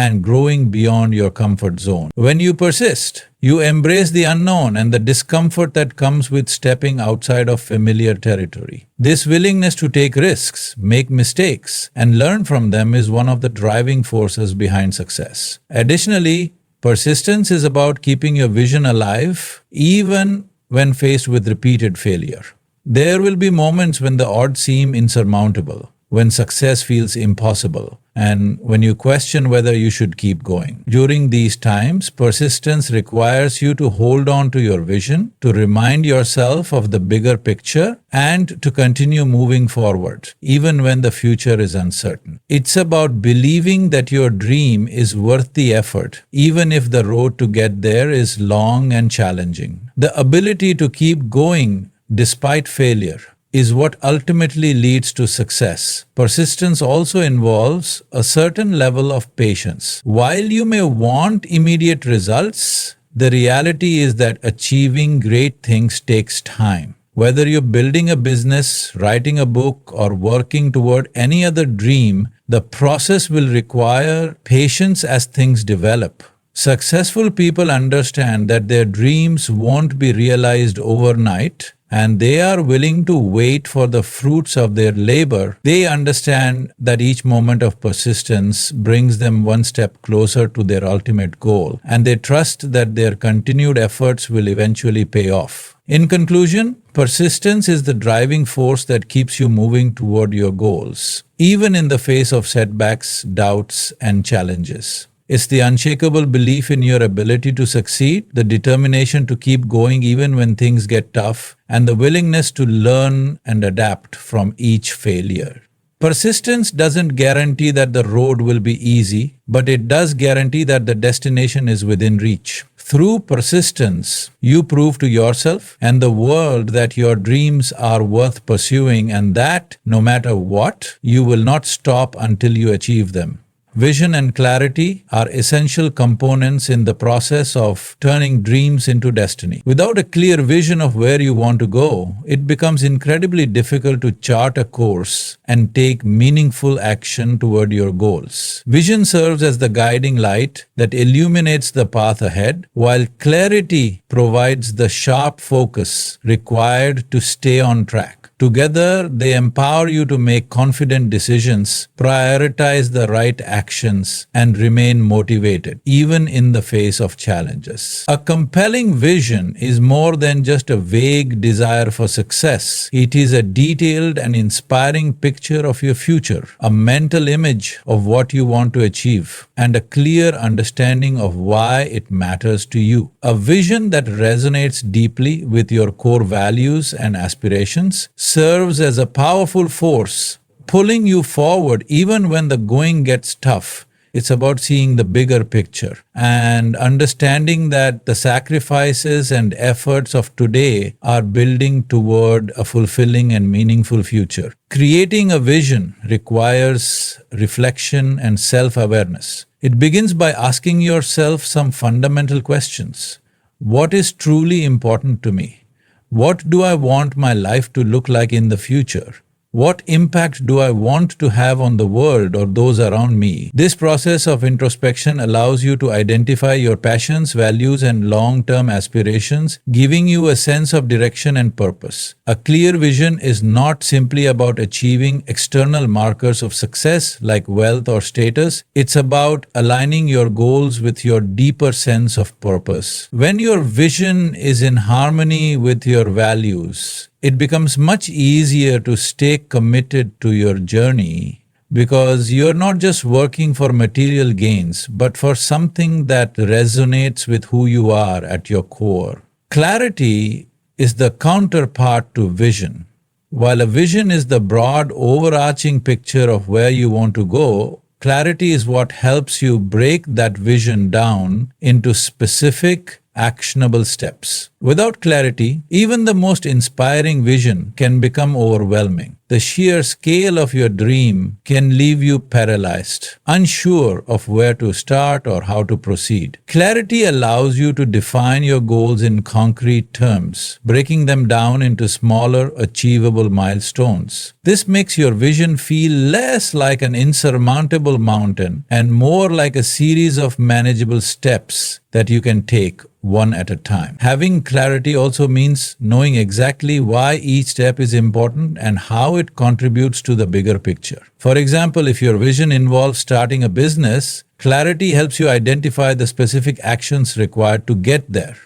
and growing beyond your comfort zone. When you persist, you embrace the unknown and the discomfort that comes with stepping outside of familiar territory. This willingness to take risks, make mistakes, and learn from them is one of the driving forces behind success. Additionally, persistence is about keeping your vision alive even when faced with repeated failure. There will be moments when the odds seem insurmountable, when success feels impossible, and when you question whether you should keep going. During these times, persistence requires you to hold on to your vision, to remind yourself of the bigger picture, and to continue moving forward, even when the future is uncertain. It's about believing that your dream is worth the effort, even if the road to get there is long and challenging. The ability to keep going despite failure is what ultimately leads to success. Persistence also involves a certain level of patience. While you may want immediate results, the reality is that achieving great things takes time. Whether you're building a business, writing a book, or working toward any other dream, the process will require patience as things develop. Successful people understand that their dreams won't be realized overnight, and they are willing to wait for the fruits of their labor. They understand that each moment of persistence brings them one step closer to their ultimate goal, and they trust that their continued efforts will eventually pay off. In conclusion, persistence is the driving force that keeps you moving toward your goals, even in the face of setbacks, doubts, and challenges. It's the unshakable belief in your ability to succeed, the determination to keep going even when things get tough, and the willingness to learn and adapt from each failure. Persistence doesn't guarantee that the road will be easy, but it does guarantee that the destination is within reach. Through persistence, you prove to yourself and the world that your dreams are worth pursuing and that, no matter what, you will not stop until you achieve them. Vision and clarity are essential components in the process of turning dreams into destiny. Without a clear vision of where you want to go, it becomes incredibly difficult to chart a course and take meaningful action toward your goals. Vision serves as the guiding light that illuminates the path ahead, while clarity provides the sharp focus required to stay on track. Together, they empower you to make confident decisions, prioritize the right actions, and remain motivated, even in the face of challenges. A compelling vision is more than just a vague desire for success. It is a detailed and inspiring picture of your future, a mental image of what you want to achieve, and a clear understanding of why it matters to you. A vision that resonates deeply with your core values and aspirations serves as a powerful force, pulling you forward even when the going gets tough. It's about seeing the bigger picture and understanding that the sacrifices and efforts of today are building toward a fulfilling and meaningful future. Creating a vision requires reflection and self-awareness. It begins by asking yourself some fundamental questions. What is truly important to me? What do I want my life to look like in the future? What impact do I want to have on the world or those around me? This process of introspection allows you to identify your passions, values, and long-term aspirations, giving you a sense of direction and purpose. A clear vision is not simply about achieving external markers of success like wealth or status. It's about aligning your goals with your deeper sense of purpose. When your vision is in harmony with your values, it becomes much easier to stay committed to your journey because you're not just working for material gains, but for something that resonates with who you are at your core. Clarity is the counterpart to vision. While a vision is the broad, overarching picture of where you want to go, clarity is what helps you break that vision down into specific, actionable steps. Without clarity, even the most inspiring vision can become overwhelming. The sheer scale of your dream can leave you paralyzed, unsure of where to start or how to proceed. Clarity allows you to define your goals in concrete terms, breaking them down into smaller, achievable milestones. This makes your vision feel less like an insurmountable mountain and more like a series of manageable steps that you can take one at a time. Having clarity also means knowing exactly why each step is important and how it contributes to the bigger picture. For example, if your vision involves starting a business, clarity helps you identify the specific actions required to get there.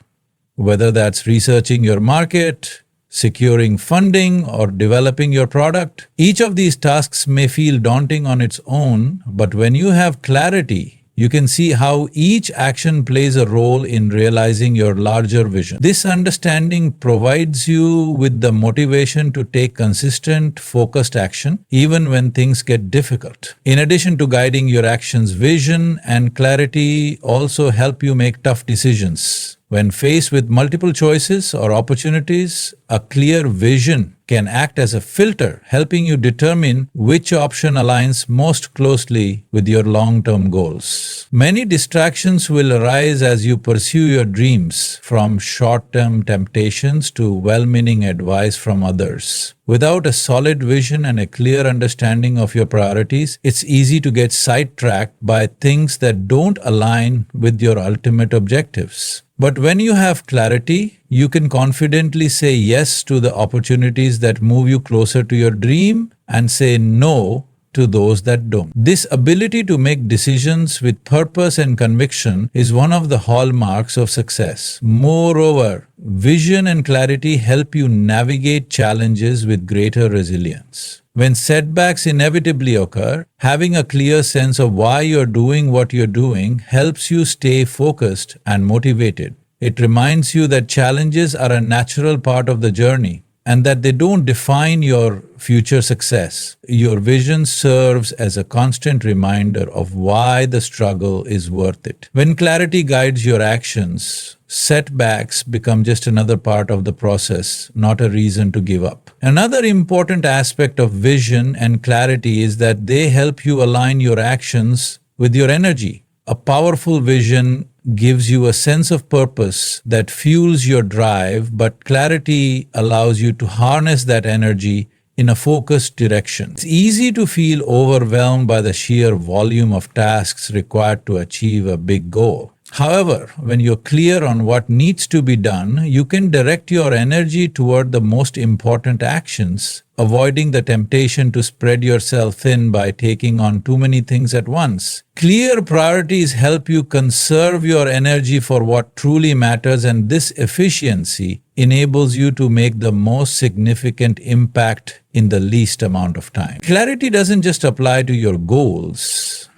Whether that's researching your market, securing funding, or developing your product, each of these tasks may feel daunting on its own, but when you have clarity, you can see how each action plays a role in realizing your larger vision. This understanding provides you with the motivation to take consistent, focused action, even when things get difficult. In addition to guiding your actions, vision and clarity also help you make tough decisions. When faced with multiple choices or opportunities, a clear vision can act as a filter, helping you determine which option aligns most closely with your long-term goals. Many distractions will arise as you pursue your dreams, from short-term temptations to well-meaning advice from others. Without a solid vision and a clear understanding of your priorities, it's easy to get sidetracked by things that don't align with your ultimate objectives. But when you have clarity, you can confidently say yes to the opportunities that move you closer to your dream and say no to those that don't. This ability to make decisions with purpose and conviction is one of the hallmarks of success. Moreover, vision and clarity help you navigate challenges with greater resilience. When setbacks inevitably occur, having a clear sense of why you're doing what you're doing helps you stay focused and motivated. It reminds you that challenges are a natural part of the journey and that they don't define your future success. Your vision serves as a constant reminder of why the struggle is worth it. When clarity guides your actions, setbacks become just another part of the process, not a reason to give up. Another important aspect of vision and clarity is that they help you align your actions with your energy. A powerful vision gives you a sense of purpose that fuels your drive, but clarity allows you to harness that energy in a focused direction. It's easy to feel overwhelmed by the sheer volume of tasks required to achieve a big goal. However, when you're clear on what needs to be done, you can direct your energy toward the most important actions, avoiding the temptation to spread yourself thin by taking on too many things at once. Clear priorities help you conserve your energy for what truly matters, and this efficiency enables you to make the most significant impact in the least amount of time. Clarity doesn't just apply to your goals.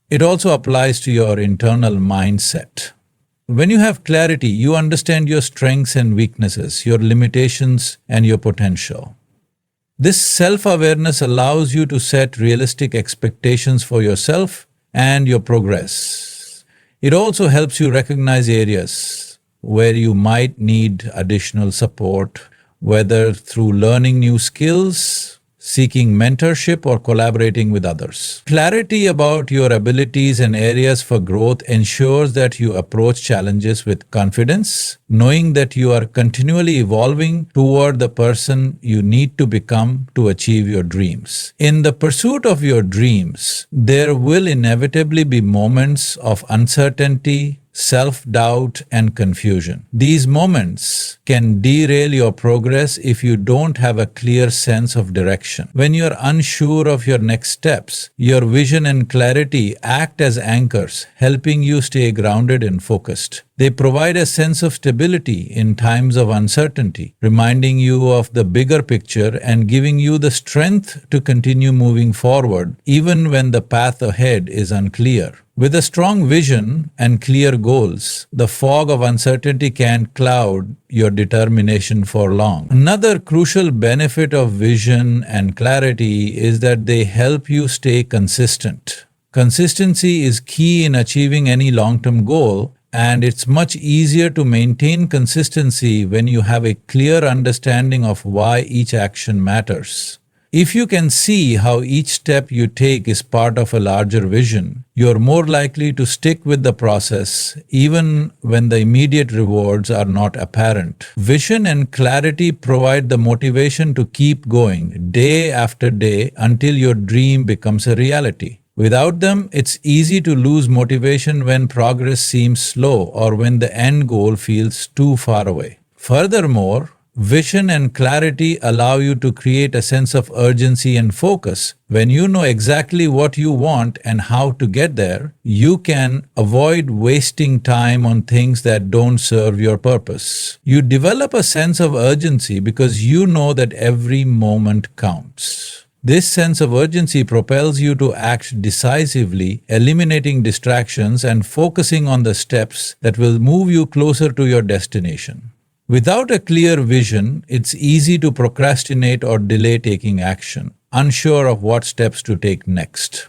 It also applies to your internal mindset. When you have clarity, you understand your strengths and weaknesses, your limitations and your potential. This self-awareness allows you to set realistic expectations for yourself and your progress. It also helps you recognize areas where you might need additional support, whether through learning new skills, seeking mentorship, or collaborating with others. Clarity about your abilities and areas for growth ensures that you approach challenges with confidence, knowing that you are continually evolving toward the person you need to become to achieve your dreams. In the pursuit of your dreams, there will inevitably be moments of uncertainty, self-doubt, and confusion. These moments can derail your progress if you don't have a clear sense of direction. When you're unsure of your next steps, your vision and clarity act as anchors, helping you stay grounded and focused. They provide a sense of stability in times of uncertainty, reminding you of the bigger picture and giving you the strength to continue moving forward, even when the path ahead is unclear. With a strong vision and clear goals, the fog of uncertainty can cloud your determination for long. Another crucial benefit of vision and clarity is that they help you stay consistent. Consistency is key in achieving any long-term goal, And it's much easier to maintain consistency when you have a clear understanding of why each action matters. If you can see how each step you take is part of a larger vision, you're more likely to stick with the process even when the immediate rewards are not apparent. Vision and clarity provide the motivation to keep going day after day until your dream becomes a reality. Without them, it's easy to lose motivation when progress seems slow or when the end goal feels too far away. Furthermore, vision and clarity allow you to create a sense of urgency and focus. When you know exactly what you want and how to get there, you can avoid wasting time on things that don't serve your purpose. You develop a sense of urgency because you know that every moment counts. This sense of urgency propels you to act decisively, eliminating distractions and focusing on the steps that will move you closer to your destination. Without a clear vision, it's easy to procrastinate or delay taking action, unsure of what steps to take next.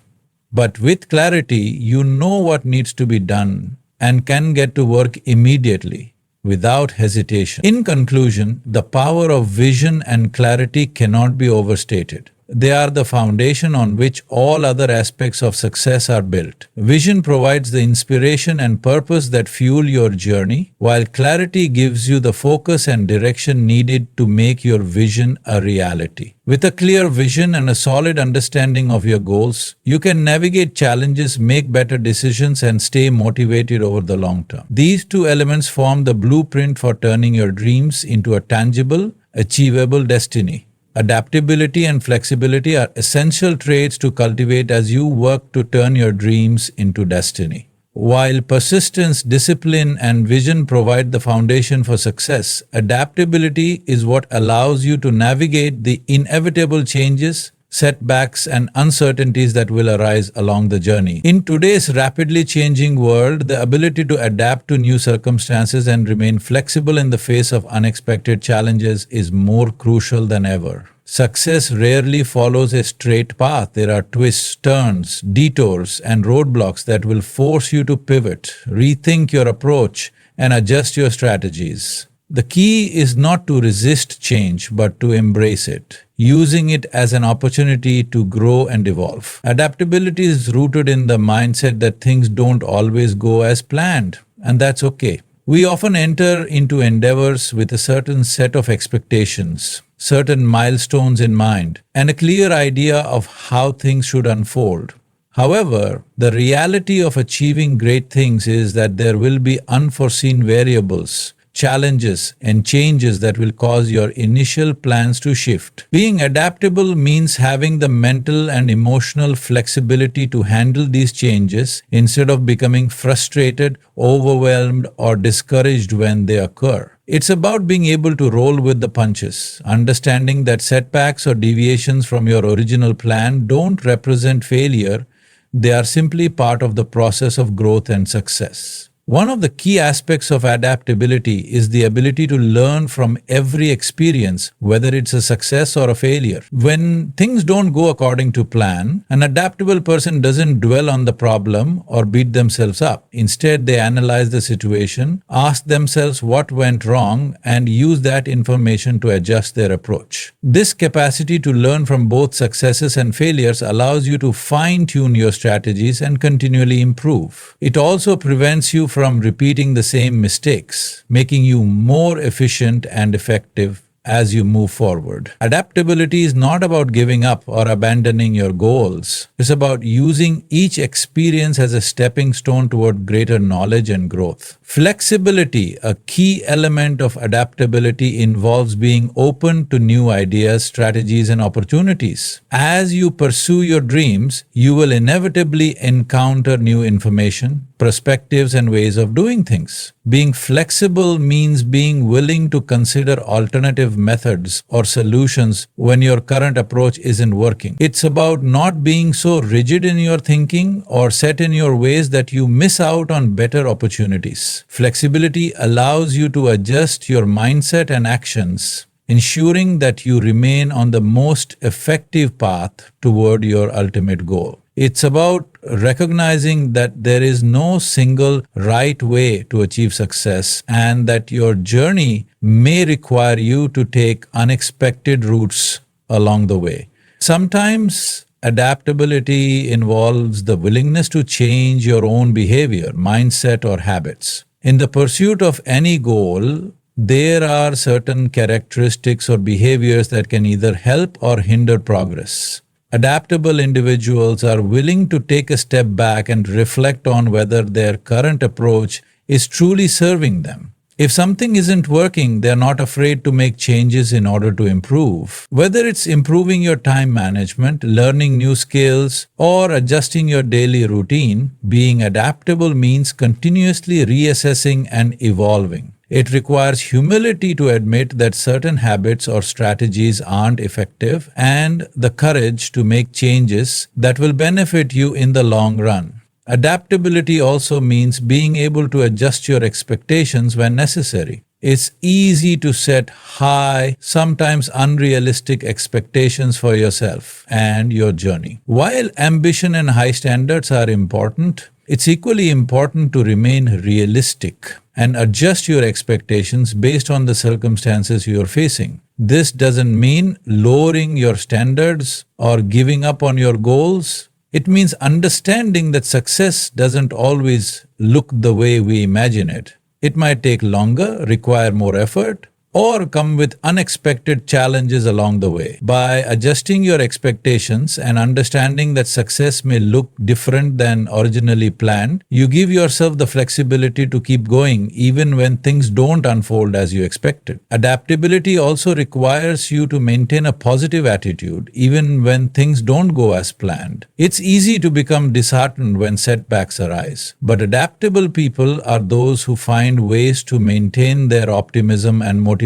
But with clarity, you know what needs to be done and can get to work immediately, without hesitation. In conclusion, the power of vision and clarity cannot be overstated. They are the foundation on which all other aspects of success are built. Vision provides the inspiration and purpose that fuel your journey, while clarity gives you the focus and direction needed to make your vision a reality. With a clear vision and a solid understanding of your goals, you can navigate challenges, make better decisions, and stay motivated over the long term. These two elements form the blueprint for turning your dreams into a tangible, achievable destiny. Adaptability and flexibility are essential traits to cultivate as you work to turn your dreams into destiny. While persistence, discipline, and vision provide the foundation for success, adaptability is what allows you to navigate the inevitable changes, setbacks, and uncertainties that will arise along the journey. In today's rapidly changing world, the ability to adapt to new circumstances and remain flexible in the face of unexpected challenges is more crucial than ever. Success rarely follows a straight path. There are twists, turns, detours, and roadblocks that will force you to pivot, rethink your approach, and adjust your strategies. The key is not to resist change, but to embrace it, using it as an opportunity to grow and evolve. Adaptability is rooted in the mindset that things don't always go as planned, and that's okay. We often enter into endeavors with a certain set of expectations, certain milestones in mind, and a clear idea of how things should unfold. However, the reality of achieving great things is that there will be unforeseen variables, challenges, and changes that will cause your initial plans to shift. Being adaptable means having the mental and emotional flexibility to handle these changes instead of becoming frustrated, overwhelmed, or discouraged when they occur. It's about being able to roll with the punches, understanding that setbacks or deviations from your original plan don't represent failure, they are simply part of the process of growth and success. One of the key aspects of adaptability is the ability to learn from every experience, whether it's a success or a failure. When things don't go according to plan, an adaptable person doesn't dwell on the problem or beat themselves up. Instead, they analyze the situation, ask themselves what went wrong, and use that information to adjust their approach. This capacity to learn from both successes and failures allows you to fine-tune your strategies and continually improve. It also prevents you from repeating the same mistakes, making you more efficient and effective as you move forward. Adaptability is not about giving up or abandoning your goals. It's about using each experience as a stepping stone toward greater knowledge and growth. Flexibility, a key element of adaptability, involves being open to new ideas, strategies, and opportunities. As you pursue your dreams, you will inevitably encounter new information, perspectives, and ways of doing things. Being flexible means being willing to consider alternative methods or solutions when your current approach isn't working. It's about not being so rigid in your thinking or set in your ways that you miss out on better opportunities. Flexibility allows you to adjust your mindset and actions, ensuring that you remain on the most effective path toward your ultimate goal. It's about recognizing that there is no single right way to achieve success and that your journey may require you to take unexpected routes along the way. Sometimes adaptability involves the willingness to change your own behavior, mindset, or habits. In the pursuit of any goal, there are certain characteristics or behaviors that can either help or hinder progress. Adaptable individuals are willing to take a step back and reflect on whether their current approach is truly serving them. If something isn't working, they're not afraid to make changes in order to improve. Whether it's improving your time management, learning new skills, or adjusting your daily routine, being adaptable means continuously reassessing and evolving. It requires humility to admit that certain habits or strategies aren't effective and the courage to make changes that will benefit you in the long run. Adaptability also means being able to adjust your expectations when necessary. It's easy to set high, sometimes unrealistic expectations for yourself and your journey. While ambition and high standards are important, it's equally important to remain realistic and adjust your expectations based on the circumstances you are facing. This doesn't mean lowering your standards or giving up on your goals. It means understanding that success doesn't always look the way we imagine it. It might take longer, require more effort, or come with unexpected challenges along the way. By adjusting your expectations and understanding that success may look different than originally planned, you give yourself the flexibility to keep going even when things don't unfold as you expected. Adaptability also requires you to maintain a positive attitude even when things don't go as planned. It's easy to become disheartened when setbacks arise, but adaptable people are those who find ways to maintain their optimism and motivation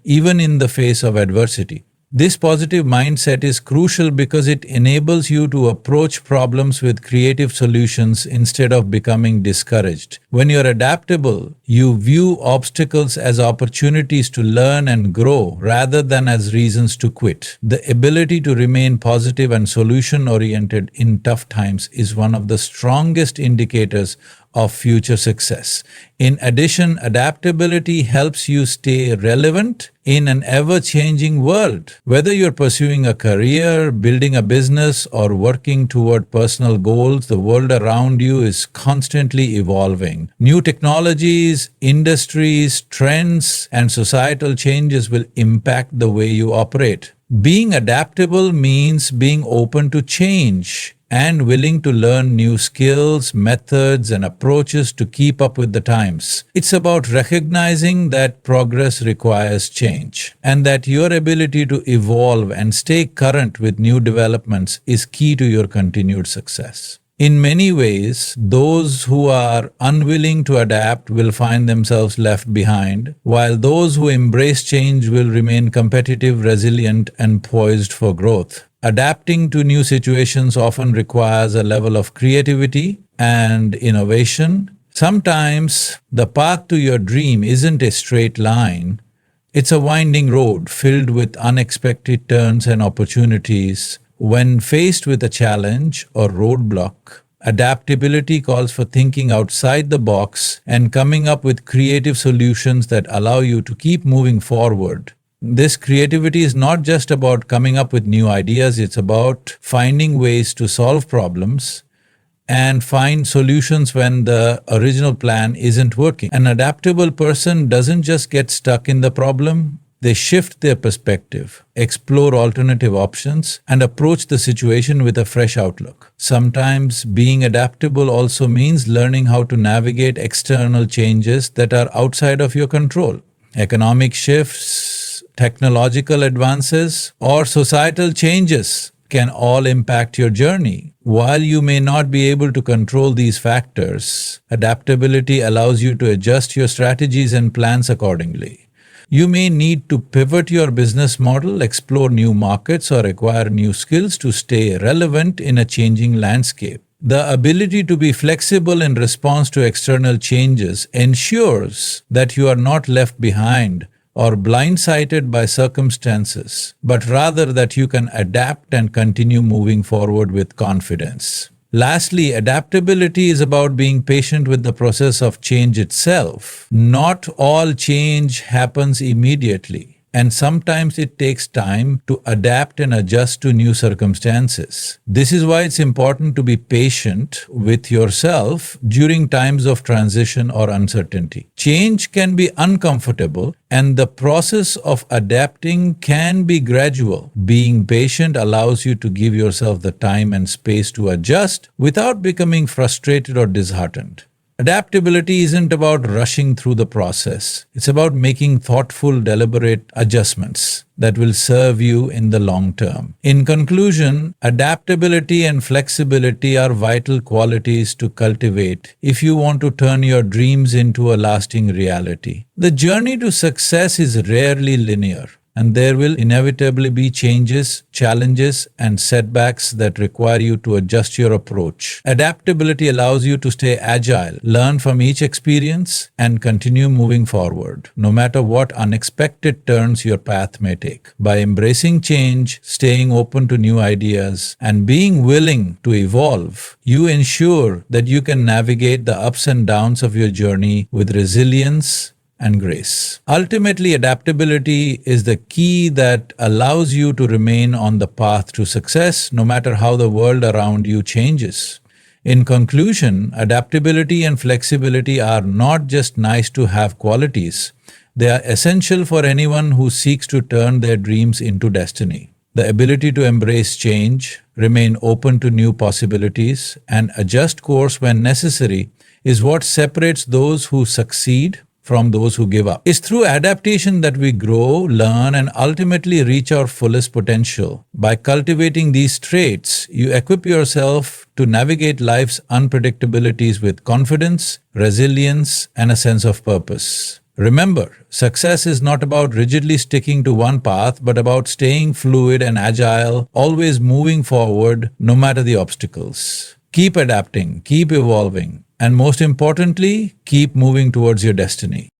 even in the face of adversity. This positive mindset is crucial because it enables you to approach problems with creative solutions instead of becoming discouraged. When you're adaptable, you view obstacles as opportunities to learn and grow rather than as reasons to quit. The ability to remain positive and solution-oriented in tough times is one of the strongest indicators of future success. In addition, adaptability helps you stay relevant in an ever-changing world. Whether you're pursuing a career, building a business, or working toward personal goals, the world around you is constantly evolving. New technologies, industries, trends, and societal changes will impact the way you operate. Being adaptable means being open to change and willing to learn new skills, methods, and approaches to keep up with the times. It's about recognizing that progress requires change and that your ability to evolve and stay current with new developments is key to your continued success. In many ways, those who are unwilling to adapt will find themselves left behind, while those who embrace change will remain competitive, resilient, and poised for growth. Adapting to new situations often requires a level of creativity and innovation. Sometimes the path to your dream isn't a straight line. It's a winding road filled with unexpected turns and opportunities. When faced with a challenge or roadblock, adaptability calls for thinking outside the box and coming up with creative solutions that allow you to keep moving forward. This creativity is not just about coming up with new ideas, it's about finding ways to solve problems and find solutions when the original plan isn't working. An adaptable person doesn't just get stuck in the problem, they shift their perspective, explore alternative options, and approach the situation with a fresh outlook. Sometimes being adaptable also means learning how to navigate external changes that are outside of your control. Economic shifts, technological advances, or societal changes can all impact your journey. While you may not be able to control these factors, adaptability allows you to adjust your strategies and plans accordingly. You may need to pivot your business model, explore new markets, or acquire new skills to stay relevant in a changing landscape. The ability to be flexible in response to external changes ensures that you are not left behind or blindsided by circumstances, but rather that you can adapt and continue moving forward with confidence. Lastly, adaptability is about being patient with the process of change itself. Not all change happens immediately, and sometimes it takes time to adapt and adjust to new circumstances. This is why it's important to be patient with yourself during times of transition or uncertainty. Change can be uncomfortable, and the process of adapting can be gradual. Being patient allows you to give yourself the time and space to adjust without becoming frustrated or disheartened. Adaptability isn't about rushing through the process. It's about making thoughtful, deliberate adjustments that will serve you in the long term. In conclusion, adaptability and flexibility are vital qualities to cultivate if you want to turn your dreams into a lasting reality. The journey to success is rarely linear, and there will inevitably be changes, challenges, and setbacks that require you to adjust your approach. Adaptability allows you to stay agile, learn from each experience, and continue moving forward, no matter what unexpected turns your path may take. By embracing change, staying open to new ideas, and being willing to evolve, you ensure that you can navigate the ups and downs of your journey with resilience and grace. Ultimately, adaptability is the key that allows you to remain on the path to success no matter how the world around you changes. In conclusion, adaptability and flexibility are not just nice to have qualities, they are essential for anyone who seeks to turn their dreams into destiny. The ability to embrace change, remain open to new possibilities, and adjust course when necessary is what separates those who succeed from those who give up. It's through adaptation that we grow, learn, and ultimately reach our fullest potential. By cultivating these traits, you equip yourself to navigate life's unpredictabilities with confidence, resilience, and a sense of purpose. Remember, success is not about rigidly sticking to one path, but about staying fluid and agile, always moving forward no matter the obstacles. Keep adapting, keep evolving, and most importantly, keep moving towards your destiny.